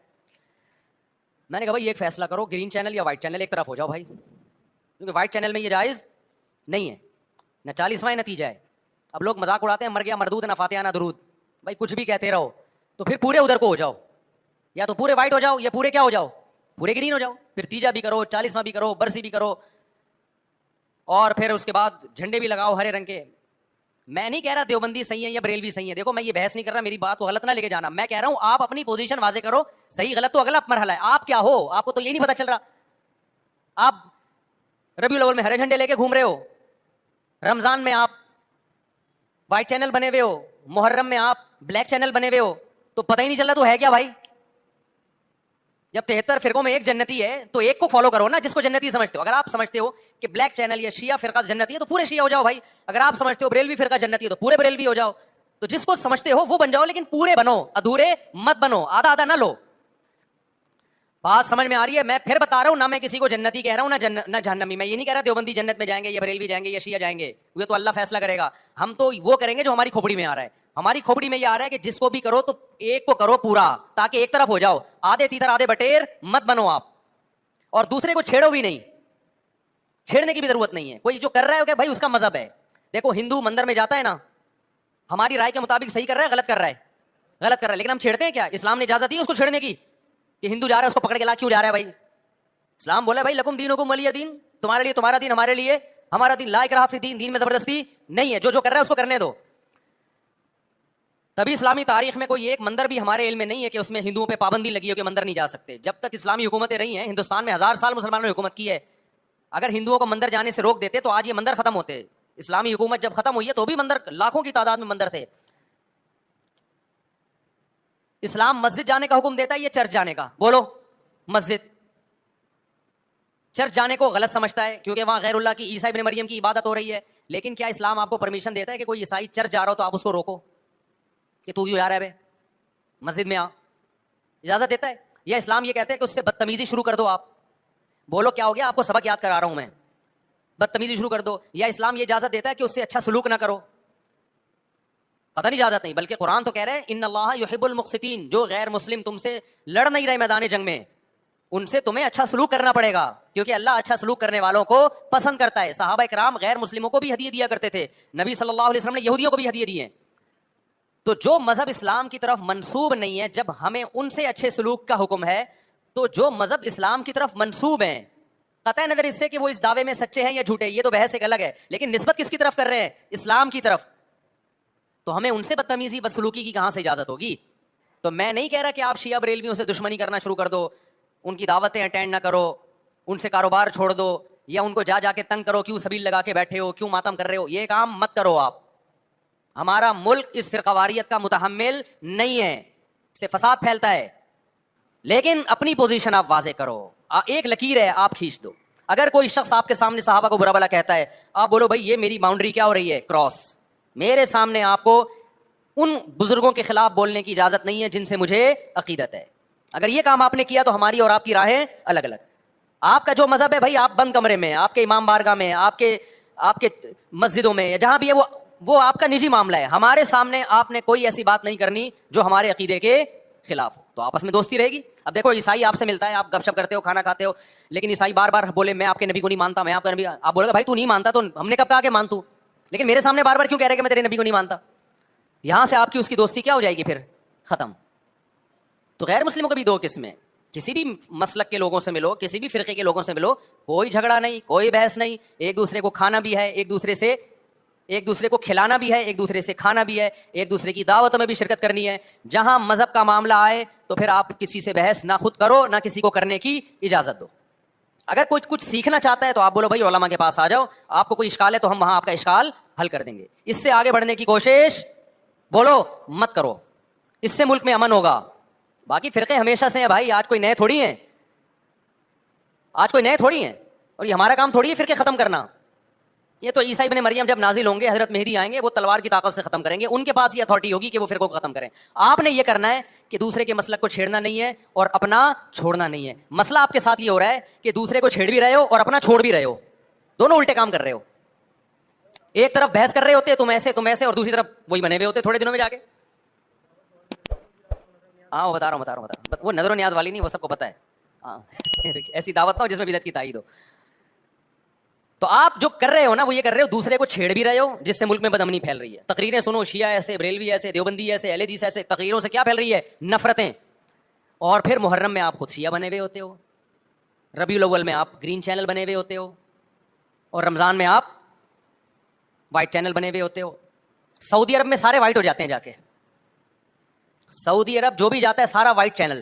میں نے کہا بھائی ایک فیصلہ کرو, گرین چینل یا وائٹ چینل, ایک طرف ہو جاؤ بھائی, کیونکہ وائٹ چینل میں یہ جائز نہیں ہے, نہ 40واں نتیجہ ہے. اب لوگ مذاق اڑاتے ہیں مر گیا مردود نہ فاتحہ نہ درود, بھائی کچھ بھی کہتے رہو تو پھر پورے ادھر کو ہو جاؤ, یا تو پورے وائٹ ہو جاؤ یا پورے کیا ہو جاؤ, پورے گرین ہو جاؤ. پھر تیجا بھی کرو, 40واں بھی کرو, برسی بھی کرو, اور پھر اس کے بعد جھنڈے بھی لگاؤ ہرے رنگ کے. میں نہیں کہہ رہا دیوبندی صحیح ہے یا بریلوی صحیح ہے, دیکھو میں یہ بحث نہیں کر رہا, میری بات کو غلط نہ لے کے جانا. میں کہہ رہا ہوں آپ اپنی پوزیشن واضح کرو, صحیح غلط تو اگلا مرحلہ ہے, آپ کیا ہو آپ کو تو یہ نہیں پتا چل رہا. آپ ربیع الاول میں ہرے جھنڈے لے کے گھوم رہے ہو, رمضان میں آپ وائٹ چینل بنے ہوئے ہو, محرم میں آپ بلیک چینل بنے ہوئے ہو, تو پتہ ہی نہیں چل رہا تو ہے کیا بھائی. جب 73 فرقوں میں ایک جنتی ہے تو ایک کو فالو کرو نا جس کو جنتی سمجھتے ہو. اگر آپ سمجھتے ہو کہ بلیک چینل یا شیعہ فرقہ جنتی ہے تو پورے شیعہ ہو جاؤ بھائی. اگر آپ سمجھتے ہو بریلوی فرقہ جنتی ہے تو پورے بریلوی ہو جاؤ. تو جس کو سمجھتے ہو وہ بن جاؤ, لیکن پورے بنو, ادھورے مت بنو, آدھا آدھا نہ لو. بات سمجھ میں آ رہی ہے؟ میں پھر بتا رہا ہوں, نہ میں کسی کو جنتی کہہ رہا ہوں نہ جہنمی. میں یہ نہیں کہہ رہا دیوبندی جنت میں جائیں گے یا بریلوی جائیں گے یا شیعہ جائیں گے, یہ تو اللہ فیصلہ کرے گا. ہم تو وہ کریں گے جو ہماری کھوپڑی میں آ رہا ہے. ہماری کھوپڑی میں یہ آ رہا ہے کہ جس کو بھی کرو تو ایک کو کرو پورا, تاکہ ایک طرف ہو جاؤ. آدھے تیتر آدھے بٹیر مت بنو آپ, اور دوسرے کو چھیڑو بھی نہیں, چھیڑنے کی بھی ضرورت نہیں ہے. کوئی جو کر رہا ہے کہ بھائی اس کا مذہب ہے. دیکھو ہندو مندر میں جاتا ہے نا, ہماری رائے کے مطابق صحیح کر رہا ہے غلط کر رہا ہے, غلط کر رہا ہے, لیکن ہم چھیڑتے ہیں کیا؟ اسلام نے اجازت دی اس کو چھیڑنے کی کہ ہندو جا رہا ہے اس کو پکڑ کے لا کیوں جا رہا ہے بھائی؟ اسلام بولا بھائی لکم دینکم ولی دین, تمہارے لیے تمہارا دین, ہمارے لیے ہمارا دین. لا اکراہ فی الدین, دین میں زبردستی نہیں ہے, جو کر رہا ہے اس کو کرنے دو. تبھی اسلامی تاریخ میں کوئی ایک مندر بھی ہمارے علم میں نہیں ہے کہ اس میں ہندوؤں پہ پابندی لگی ہو کہ مندر نہیں جا سکتے. جب تک اسلامی حکومتیں رہی ہیں, ہندوستان میں 1000 سال مسلمانوں نے حکومت کی ہے. اگر ہندوؤں کو مندر جانے سے روک دیتے تو آج یہ مندر ختم ہوتے. اسلامی حکومت جب ختم ہوئی ہے تو بھی مندر لاکھوں کی تعداد میں مندر تھے. اسلام مسجد جانے کا حکم دیتا ہے یا چرچ جانے کا؟ بولو. مسجد. چرچ جانے کو غلط سمجھتا ہے کیونکہ وہاں غیر اللہ کی, عیسیٰ ابن مریم کی عبادت ہو رہی ہے. لیکن کیا اسلام آپ کو پرمیشن دیتا ہے کہ کوئی عیسائی چرچ جا رہا ہو تو آپ اس کو روکو کہ تو کیوں جا رہا ہے بے, مسجد میں آ؟ اجازت دیتا ہے؟ یا اسلام یہ کہتا ہے کہ اس سے بدتمیزی شروع کر دو آپ؟ بولو کیا ہو گیا؟ آپ کو سبق یاد کرا رہا ہوں میں, بدتمیزی شروع کر دو. یا اسلام یہ اجازت دیتا ہے کہ اس سے اچھا سلوک نہ کرو؟ پتہ نہیں اجازت نہیں, بلکہ قرآن تو کہہ رہے ہیں ان اللہ یحب المقسطین, جو غیر مسلم تم سے لڑ نہیں رہے میدان جنگ میں ان سے تمہیں اچھا سلوک کرنا پڑے گا, کیونکہ اللہ اچھا سلوک کرنے والوں کو پسند کرتا ہے. صحابہ کرام غیر مسلموں کو بھی ہدیے دیا کرتے تھے, نبی صلی اللہ علیہ وسلم نے یہودیوں کو بھی ہدیے دیے ہیں. تو جو مذہب اسلام کی طرف منسوب نہیں ہے, جب ہمیں ان سے اچھے سلوک کا حکم ہے, تو جو مذہب اسلام کی طرف منسوب ہیں, قطع نظر اس سے کہ وہ اس دعوے میں سچے ہیں یا جھوٹے, یہ تو بحث ایک الگ ہے, لیکن نسبت کس کی طرف کر رہے ہیں؟ اسلام کی طرف. تو ہمیں ان سے بدتمیزی بدسلوکی کی کہاں سے اجازت ہوگی؟ تو میں نہیں کہہ رہا کہ آپ شیعہ بریلویوں سے دشمنی کرنا شروع کر دو, ان کی دعوتیں اٹینڈ نہ کرو, ان سے کاروبار چھوڑ دو, یا ان کو جا کے تنگ کرو, کیوں سبیل لگا کے بیٹھے ہو, کیوں ماتم کر رہے ہو, یہ کام مت کرو آپ. ہمارا ملک اس فرقواریت کا متحمل نہیں ہے, اس سے فساد پھیلتا ہے. لیکن اپنی پوزیشن آپ واضح کرو, ایک لکیر ہے آپ کھینچ دو. اگر کوئی شخص آپ کے سامنے صحابہ کو برا بھلا کہتا ہے, آپ بولو بھائی یہ میری باؤنڈری کیا ہو رہی ہے, کراس. میرے سامنے آپ کو ان بزرگوں کے خلاف بولنے کی اجازت نہیں ہے جن سے مجھے عقیدت ہے. اگر یہ کام آپ نے کیا تو ہماری اور آپ کی راہیں الگ الگ. آپ کا جو مذہب ہے بھائی, آپ بند کمرے میں, آپ کے امام بارگاہ میں, آپ کے مسجدوں میں, جہاں بھی ہے وہ آپ کا نجی معاملہ ہے. ہمارے سامنے آپ نے کوئی ایسی بات نہیں کرنی جو ہمارے عقیدے کے خلاف ہو, تو آپس میں دوستی رہے گی. اب دیکھو عیسائی آپ سے ملتا ہے, آپ گپ شپ کرتے ہو, کھانا کھاتے ہو, لیکن عیسائی بار بار بولے میں آپ کے نبی کو نہیں مانتا, میں آپ کا نبی, آپ بولے گا بھائی تو نہیں مانتا تو ہم نے کب کہا کہ مان تو, لیکن میرے سامنے بار بار کیوں کہہ رہے کہ میں تیرے نبی کو نہیں مانتا؟ یہاں سے آپ کی اس کی دوستی کیا ہو جائے گی پھر؟ ختم. تو غیر مسلموں کو بھی دو قسمیں, کسی بھی مسلک کے لوگوں سے ملو, کسی بھی فرقے کے لوگوں سے ملو, کوئی جھگڑا نہیں, کوئی بحث نہیں, ایک دوسرے کو کھانا بھی ہے, ایک دوسرے سے ایک دوسرے کو کھلانا بھی ہے, ایک دوسرے سے کھانا بھی ہے, ایک دوسرے کی دعوتوں میں بھی شرکت کرنی ہے. جہاں مذہب کا معاملہ آئے تو پھر آپ کسی سے بحث نہ خود کرو نہ کسی کو کرنے کی اجازت دو. اگر کوئی کچھ سیکھنا چاہتا ہے تو آپ بولو بھائی علماء کے پاس آ جاؤ, آپ کو کوئی اشکال ہے تو ہم وہاں آپ کا اشکال حل کر دیں گے. اس سے آگے بڑھنے کی کوشش بولو مت کرو, اس سے ملک میں امن ہوگا. باقی فرقے ہمیشہ سے ہیں بھائی, آج کوئی نئے تھوڑی ہیں, آج کوئی نئے تھوڑی ہیں, اور یہ ہمارا کام تھوڑی ہے فرقے ختم کرنا. یہ تو عیسیٰ ابن مریم جب نازل ہوں گے, حضرت مہدی آئیں گے, وہ تلوار کی طاقت سے ختم کریں گے, ان کے پاس یہ اتھارٹی ہوگی کہ وہ فرقوں کو ختم کریں. آپ نے یہ کرنا ہے کہ دوسرے کے مسلک کو چھیڑنا نہیں ہے اور اپنا چھوڑنا نہیں ہے. مسئلہ آپ کے ساتھ یہ ہو رہا ہے کہ دوسرے کو چھیڑ بھی رہے ہو اور اپنا چھوڑ بھی رہے ہو, دونوں الٹے کام کر رہے ہو. ایک طرف بحث کر رہے ہوتے تم ایسے, اور دوسری طرف وہی بنے ہوئے ہوتے تھوڑے دنوں میں جا کے. ہاں وہ بتا رہا ہوں, وہ نظر و نیاز والی نہیں, وہ سب کو پتا ہے. ہاں ایسی دعوت نہ ہو جس میں بدعت کی تائید ہو. تو آپ جو کر رہے ہو نا وہ یہ کر رہے ہو, دوسرے کو چھیڑ بھی رہے ہو, جس سے ملک میں بدامنی پھیل رہی ہے. تقریریں سنو, شیعہ ایسے, بریلوی ایسے, دیوبندی ایسے, اہل حدیث ایسے, تقریروں سے کیا پھیل رہی ہے؟ نفرتیں. اور پھر محرم میں آپ خود شیعہ بنے ہوئے ہوتے ہو, ربیع الاول میں آپ گرین چینل بنے ہوئے ہوتے ہو, اور رمضان میں آپ وائٹ چینل بنے ہوئے ہوتے ہو. سعودی عرب میں سارے وائٹ ہو جاتے ہیں جا کے, سعودی عرب جو بھی جاتا ہے سارا وائٹ چینل.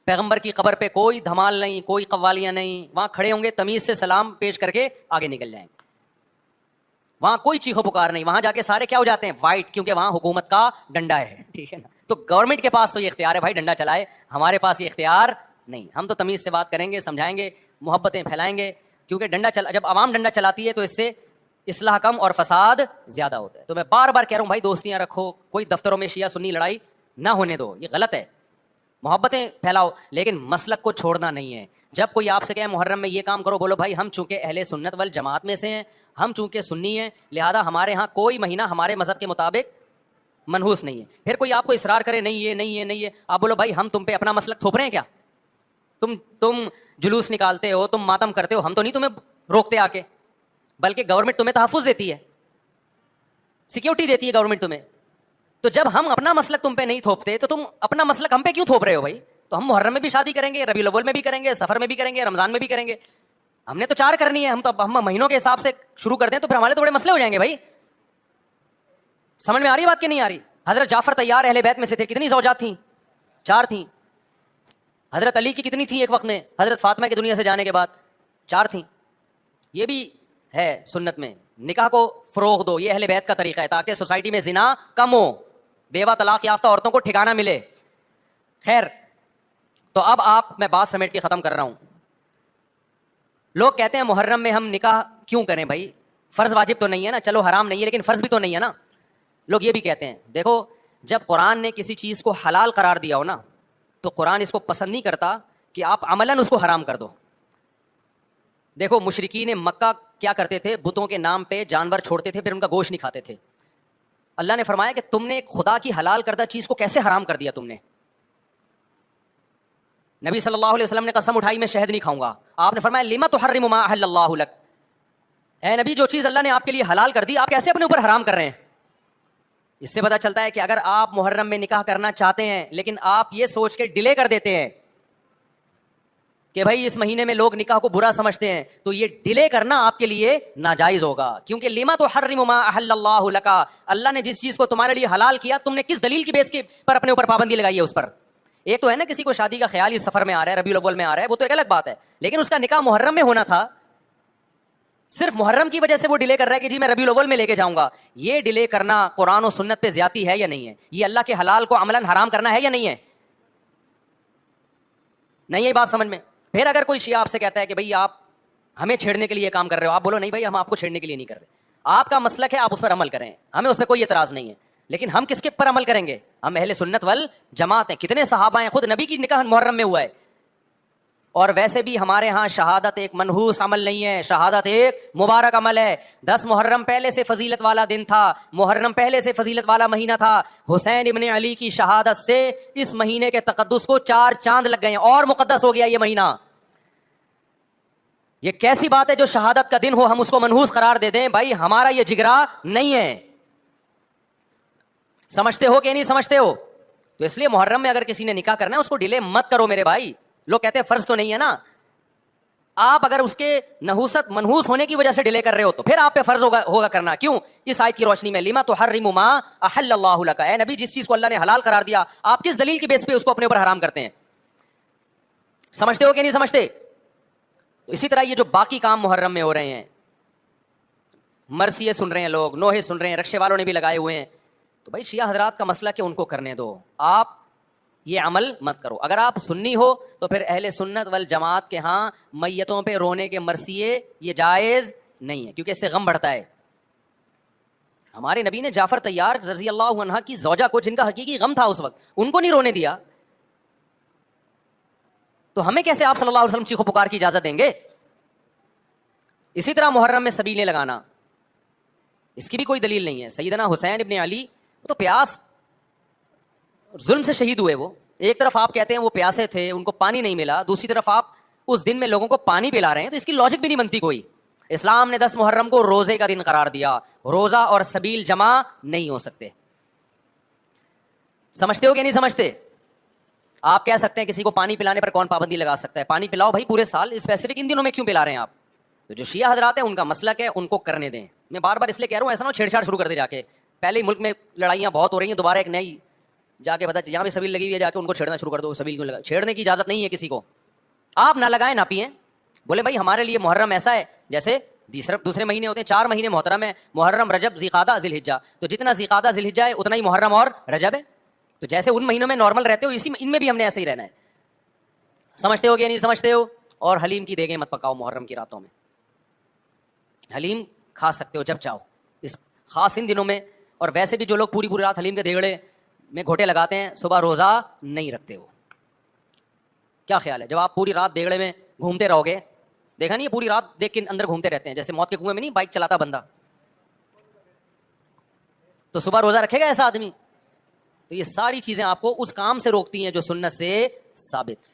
پیغمبر کی قبر پہ کوئی دھمال نہیں, کوئی قوالیاں نہیں, وہاں کھڑے ہوں گے تمیز سے سلام پیش کر کے آگے نکل جائیں گے. وہاں کوئی چیخو پکار نہیں, وہاں جا کے سارے کیا ہو جاتے ہیں؟ وائٹ, کیونکہ وہاں حکومت کا ڈنڈا ہے. ٹھیک ہے نا, تو گورنمنٹ کے پاس تو یہ اختیار ہے بھائی ڈنڈا چلائے, ہمارے پاس یہ اختیار نہیں. ہم تو تمیز سے بات کریں گے, سمجھائیں گے, محبتیں پھیلائیں گے, کیونکہ جب عوام ڈنڈا چلاتی ہے تو اس سے اصلاح کم اور فساد زیادہ ہوتا ہے. تو میں بار بار کہہ رہا ہوں بھائی دوستیاں رکھو, کوئی دفتروں میں شیعہ سنی لڑائی نہ ہونے دو, یہ غلط ہے. محبتیں پھیلاؤ لیکن مسلک کو چھوڑنا نہیں ہے. جب کوئی آپ سے کہے محرم میں یہ کام کرو, بولو بھائی ہم چونکہ اہل سنت والجماعت میں سے ہیں, ہم چونکہ سنی ہیں, لہذا ہمارے ہاں کوئی مہینہ ہمارے مذہب کے مطابق منحوس نہیں ہے. پھر کوئی آپ کو اصرار کرے نہیں یہ نہیں ہے نہیں ہے, آپ بولو بھائی ہم تم پہ اپنا مسلک تھوپ رہے ہیں کیا؟ تم جلوس نکالتے ہو, تم ماتم کرتے ہو, ہم تو نہیں تمہیں روکتے آ کے, بلکہ گورنمنٹ تمہیں تحفظ دیتی ہے, سیکیورٹی دیتی ہے گورنمنٹ تمہیں. تو جب ہم اپنا مسلک تم پہ نہیں تھوپتے تو تم اپنا مسلک ہم پہ کیوں تھوپ رہے ہو بھائی؟ تو ہم محرم میں بھی شادی کریں گے, ربیع الاول میں بھی کریں گے, سفر میں بھی کریں گے, رمضان میں بھی کریں گے. ہم نے تو 4 کرنی ہے, ہم مہینوں کے حساب سے شروع کر دیں تو پھر ہمارے تو بڑے مسئلے ہو جائیں گے بھائی. سمجھ میں آ رہی بات کہ نہیں آ رہی؟ حضرت جعفر طیار اہل بیت میں سے تھے, کتنی زوجات تھیں؟ 4 تھیں. حضرت علی کی کتنی تھیں ایک وقت میں؟ حضرت فاطمہ کی دنیا سے جانے کے بعد 4 تھیں. یہ بھی ہے سنت میں, نکاح کو فروغ دو, یہ اہل بیت کا طریقہ ہے تاکہ سوسائٹی میں زنا کم ہو, بیوہ طلاق یافتہ عورتوں کو ٹھکانہ ملے. خیر, تو اب میں بات سمیٹ کے ختم کر رہا ہوں. لوگ کہتے ہیں محرم میں ہم نکاح کیوں کریں بھائی, فرض واجب تو نہیں ہے نا, چلو حرام نہیں ہے لیکن فرض بھی تو نہیں ہے نا. لوگ یہ بھی کہتے ہیں, دیکھو جب قرآن نے کسی چیز کو حلال قرار دیا ہو نا تو قرآن اس کو پسند نہیں کرتا کہ آپ عملاً اس کو حرام کر دو. دیکھو مشرکین مکہ کیا کرتے تھے, بتوں کے نام پہ جانور چھوڑتے تھے, پھر ان کا گوشت نہیں کھاتے تھے. اللہ نے فرمایا کہ تم نے خدا کی حلال کردہ چیز کو کیسے حرام کر دیا تم نے. نبی صلی اللہ علیہ وسلم نے قسم اٹھائی میں شہد نہیں کھاؤں گا. آپ نے فرمایا لما تحرم ما احل اللہ لک, اے نبی جو چیز اللہ نے آپ کے لیے حلال کر دی آپ کیسے اپنے اوپر حرام کر رہے ہیں. اس سے پتہ چلتا ہے کہ اگر آپ محرم میں نکاح کرنا چاہتے ہیں لیکن آپ یہ سوچ کے ڈیلے کر دیتے ہیں کہ بھائی اس مہینے میں لوگ نکاح کو برا سمجھتے ہیں, تو یہ ڈیلے کرنا آپ کے لیے ناجائز ہوگا. کیونکہ لما تحرم ما احل اللہ لک, اللہ نے جس چیز کو تمہارے لیے حلال کیا تم نے کس دلیل کی بیس کے پر اپنے اوپر پابندی لگائی ہے اس پر. ایک تو ہے نا کسی کو شادی کا خیال اس سفر میں آ رہا ہے, ربیع الاول میں آ رہا ہے, وہ تو ایک الگ بات ہے, لیکن اس کا نکاح محرم میں ہونا تھا, صرف محرم کی وجہ سے وہ ڈیلے کر رہا ہے کہ جی میں ربیع الاول میں لے کے جاؤں گا. یہ ڈیلے کرنا قرآن و سنت پہ زیادتی ہے یا نہیں ہے؟ یہ اللہ کے حلال کو عملاً حرام کرنا ہے یا نہیں ہے؟ نہیں ہے بات سمجھ میں؟ پھر اگر کوئی شیعہ آپ سے کہتا ہے کہ بھئی آپ ہمیں چھیڑنے کے لیے کام کر رہے ہو, آپ بولو نہیں بھائی ہم آپ کو چھیڑنے کے لیے نہیں کر رہے, آپ کا مسلک ہے, آپ اس پر عمل کریں, ہمیں اس پہ کوئی اعتراض نہیں ہے. لیکن ہم کس کے پر عمل کریں گے؟ ہم اہل سنت والجماعت ہیں. کتنے صحابہ ہیں, خود نبی کی نکاح محرم میں ہوا ہے. اور ویسے بھی ہمارے ہاں شہادت ایک منحوس عمل نہیں ہے, شہادت ایک مبارک عمل ہے. 10 محرم پہلے سے فضیلت والا دن تھا, محرم پہلے سے فضیلت والا مہینہ تھا. حسین ابن علی کی شہادت سے اس مہینے کے تقدس کو 4 چاند لگ گئے ہیں اور مقدس ہو گیا یہ مہینہ. یہ کیسی بات ہے جو شہادت کا دن ہو ہم اس کو منحوس قرار دے دیں؟ بھائی ہمارا یہ جگرا نہیں ہے. سمجھتے ہو کہ نہیں سمجھتے ہو؟ تو اس لیے محرم میں اگر کسی نے نکاح کرنا ہے اس کو ڈیلے مت کرو میرے بھائی. لوگ کہتے ہیں فرض تو نہیں ہے نا, آپ اگر اس کے نحوست منحوس ہونے کی وجہ سے ڈیلے کر رہے ہو تو پھر آپ پہ فرض ہوگا کرنا. کیوں؟ اس آیت کی روشنی میں لما تحرم ما احل اللہ لک. اے نبی جس چیز کو اللہ نے حلال قرار دیا آپ کس دلیل کی بیس پہ اس کو اپنے اوپر حرام کرتے ہیں؟ سمجھتے ہو کہ نہیں سمجھتے؟ اسی طرح یہ جو باقی کام محرم میں ہو رہے ہیں، مرثیے سن رہے ہیں لوگ، نوحے سن رہے ہیں، رکشے والوں نے بھی لگائے ہوئے ہیں، تو بھائی شیعہ حضرات کا مسئلہ کہ ان کو کرنے دو، آپ یہ عمل مت کرو. اگر آپ سنی ہو تو پھر اہل سنت والجماعت کے ہاں میتوں پہ رونے کے مرثیے یہ جائز نہیں ہے، کیونکہ اس سے غم بڑھتا ہے. ہمارے نبی نے جعفر طیار رضی اللہ عنہ کی زوجہ کو، جن کا حقیقی غم تھا اس وقت، ان کو نہیں رونے دیا، تو ہمیں کیسے آپ صلی اللہ علیہ وسلم چیخو پکار کی اجازت دیں گے؟ اسی طرح محرم میں سبیلیں لگانا، اس کی بھی کوئی دلیل نہیں ہے. سیدنا حسین ابن علی تو پیاس ظلم سے شہید ہوئے. وہ ایک طرف آپ کہتے ہیں وہ پیاسے تھے، ان کو پانی نہیں ملا، دوسری طرف آپ اس دن میں لوگوں کو پانی پلا رہے ہیں، تو اس کی لاجک بھی نہیں بنتی کوئی. اسلام نے 10 محرم کو روزے کا دن قرار دیا، روزہ اور سبیل جمع نہیں ہو سکتے. سمجھتے ہو کہ نہیں سمجھتے؟ آپ کہہ سکتے ہیں کسی کو پانی پلانے پر کون پابندی لگا سکتا ہے؟ پانی پلاؤ بھائی پورے سال، اسپیسیفک ان دنوں میں کیوں پلا رہے ہیں آپ؟ تو جو شیعہ حضرات ہیں ان کا مسلک ہے، ان کو کرنے دیں. میں بار بار اس لیے کہہ رہا ہوں ایسا نہ چھیڑ چھاڑ شروع کر دے جا کے. پہلے ہی ملک میں لڑائیاں بہت ہو رہی ہیں، دوبارہ ایک نئی جا کے بتا یہاں پہ سبیل لگی ہوئی ہے، جا کے ان کو چھیڑنا شروع کر دو. سبیل کیوں لگا؟ چھیڑنے کی اجازت نہیں ہے کسی کو. آپ نہ لگائیں نہ پئیں. بولے بھائی ہمارے لیے محرم ایسا ہے جیسے دوسرے مہینے ہوتے ہیں، 4 مہینے محترم ہے، محرم، رجب، ذی القعدہ، ذی الحجہ. تو جتنا ذی القعدہ ذی الحجہ ہے اتنا ہی محرم اور رجب ہے. تو جیسے ان مہینوں میں نارمل رہتے ہو اسی ان میں بھی ہم نے ایسے ہی رہنا ہے. سمجھتے ہو کہ نہیں سمجھتے ہو؟ اور حلیم کی دیگیں مت پکاؤ محرم کی راتوں میں. حلیم کھا سکتے ہو جب چاہو اس خاص ان دنوں میں. اور ویسے بھی جو لوگ پوری رات حلیم کے دیگڑے میں گھوٹے لگاتے ہیں صبح روزہ نہیں رکھتے. وہ کیا خیال ہے جب آپ پوری رات دیگڑے میں گھومتے رہو گے؟ دیکھا نہیں ہے پوری رات دیکھ کے اندر گھومتے رہتے ہیں جیسے موت کے کنویں میں نہیں بائک چلاتا بندہ، تو صبح روزہ رکھے گا ایسا آدمی؟ تو یہ ساری چیزیں آپ کو اس کام سے روکتی ہیں جو سنت سے ثابت.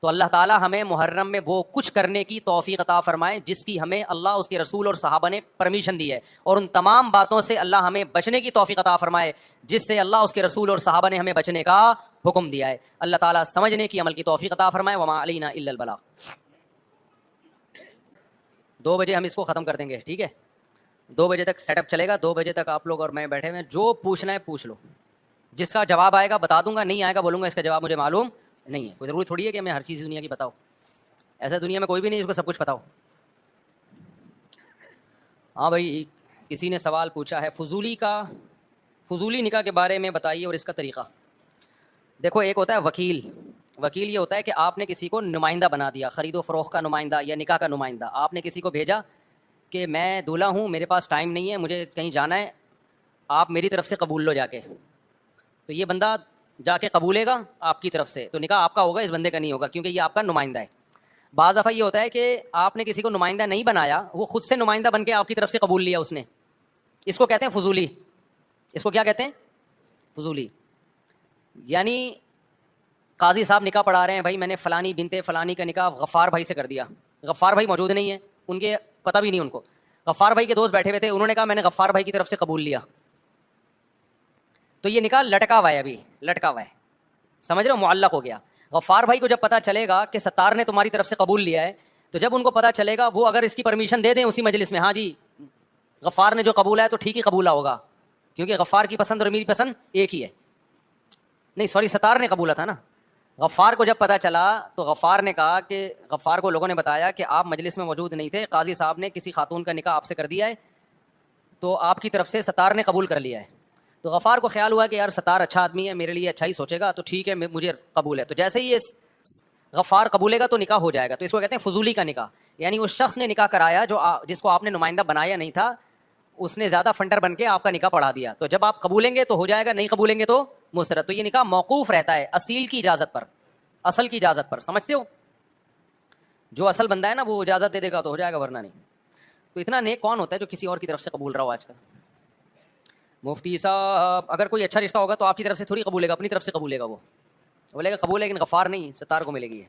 تو اللہ تعالیٰ ہمیں محرم میں وہ کچھ کرنے کی توفیق عطا فرمائے جس کی ہمیں اللہ، اس کے رسول اور صحابہ نے پرمیشن دی ہے، اور ان تمام باتوں سے اللہ ہمیں بچنے کی توفیق عطا فرمائے جس سے اللہ، اس کے رسول اور صحابہ نے ہمیں بچنے کا حکم دیا ہے. اللہ تعالیٰ سمجھنے کی، عمل کی توفیق عطا فرمائے. وما علینا الا البلاغ. 2 بجے ہم اس کو ختم کر دیں گے، ٹھیک ہے؟ 2 بجے تک سیٹ اپ چلے گا. 2 بجے تک آپ لوگ اور میں بیٹھے ہوئے ہیں، جو پوچھنا ہے پوچھ لو. جس کا جواب آئے گا بتا دوں گا، نہیں آئے گا بولوں گا اس کا جواب مجھے معلوم نہیں ہے. کوئی ضروری تھوڑی ہے کہ میں ہر چیز دنیا کی بتاؤں. ایسا دنیا میں کوئی بھی نہیں جس کو سب کچھ پتا ہو. ہاں بھائی کسی نے سوال پوچھا ہے فضولی نکاح کے بارے میں بتائیے اور اس کا طریقہ. دیکھو ایک ہوتا ہے وکیل یہ ہوتا ہے کہ آپ نے کسی کو نمائندہ بنا دیا، خرید و فروخت کا نمائندہ یا نکاح کا نمائندہ. آپ نے کسی کو بھیجا کہ میں دولہا ہوں، میرے پاس ٹائم نہیں ہے، مجھے کہیں جانا ہے، آپ میری طرف سے قبول لو جا کے. تو یہ بندہ جا کے قبولے گا آپ کی طرف سے، تو نکاح آپ کا ہوگا، اس بندے کا نہیں ہوگا کیونکہ یہ آپ کا نمائندہ ہے. بعض دفعہ یہ ہوتا ہے کہ آپ نے کسی کو نمائندہ نہیں بنایا، وہ خود سے نمائندہ بن کے آپ کی طرف سے قبول لیا اس نے. اس کو کہتے ہیں فضولی. اس کو کیا کہتے ہیں؟ فضولی. یعنی قاضی صاحب نکاح پڑھا رہے ہیں، بھائی میں نے فلانی بنت فلانی کا نکاح غفار بھائی سے کر دیا. غفار بھائی موجود نہیں ہے، ان کے پتہ بھی نہیں ان کو. غفار بھائی کے دوست بیٹھے ہوئے تھے، انہوں نے کہا میں نے غفار بھائی کی طرف سے قبول لیا. تو یہ نکاح لٹکا ہوا ہے، ابھی لٹکا ہوا ہے، سمجھ رہے ہو؟ معلق ہو گیا. غفار بھائی کو جب پتہ چلے گا کہ ستار نے تمہاری طرف سے قبول لیا ہے، تو جب ان کو پتہ چلے گا، وہ اگر اس کی پرمیشن دے دیں اسی مجلس میں، ہاں جی غفار نے جو قبولا ہے تو ٹھیک ہی قبولا ہوگا، کیونکہ غفار کی پسند اور میری پسند ایک ہی ہے. نہیں سوری، ستار نے قبولا تھا نا. غفار کو جب پتہ چلا تو غفار نے کہا کہ غفار کو لوگوں نے بتایا کہ آپ مجلس میں موجود نہیں تھے، قاضی صاحب نے کسی خاتون کا نکاح آپ سے کر دیا ہے، تو آپ کی طرف سے ستار نے قبول کر لیا ہے. تو غفار کو خیال ہوا کہ یار ستار اچھا آدمی ہے، میرے لیے اچھا ہی سوچے گا، تو ٹھیک ہے مجھے قبول ہے. تو جیسے ہی یہ غفار قبولے گا تو نکاح ہو جائے گا. تو اس کو کہتے ہیں فضولی کا نکاح. یعنی اس شخص نے نکاح کرایا جس کو آپ نے نمائندہ بنایا نہیں تھا، اس نے زیادہ فنڈر بن کے آپ کا نکاح پڑھا دیا. تو جب آپ قبولیں گے تو ہو جائے گا، نہیں قبولیں گے تو مسترد. تو یہ نکاح موقوف رہتا ہے اصیل کی اجازت پر، اصل کی اجازت پر. سمجھتے ہو؟ جو اصل بندہ ہے نا وہ اجازت دے دے گا تو ہو جائے گا، ورنہ نہیں. تو اتنا نیک کون ہوتا ہے جو کسی اور کی طرف سے قبول رہا ہو آج کل؟ مفتی صاحب اگر کوئی اچھا رشتہ ہوگا تو آپ کی طرف سے تھوڑی قبولے گا، اپنی طرف سے قبولے گا. وہ بولے گا قبول ہے لیکن غفار نہیں، ستار کو ملے گی.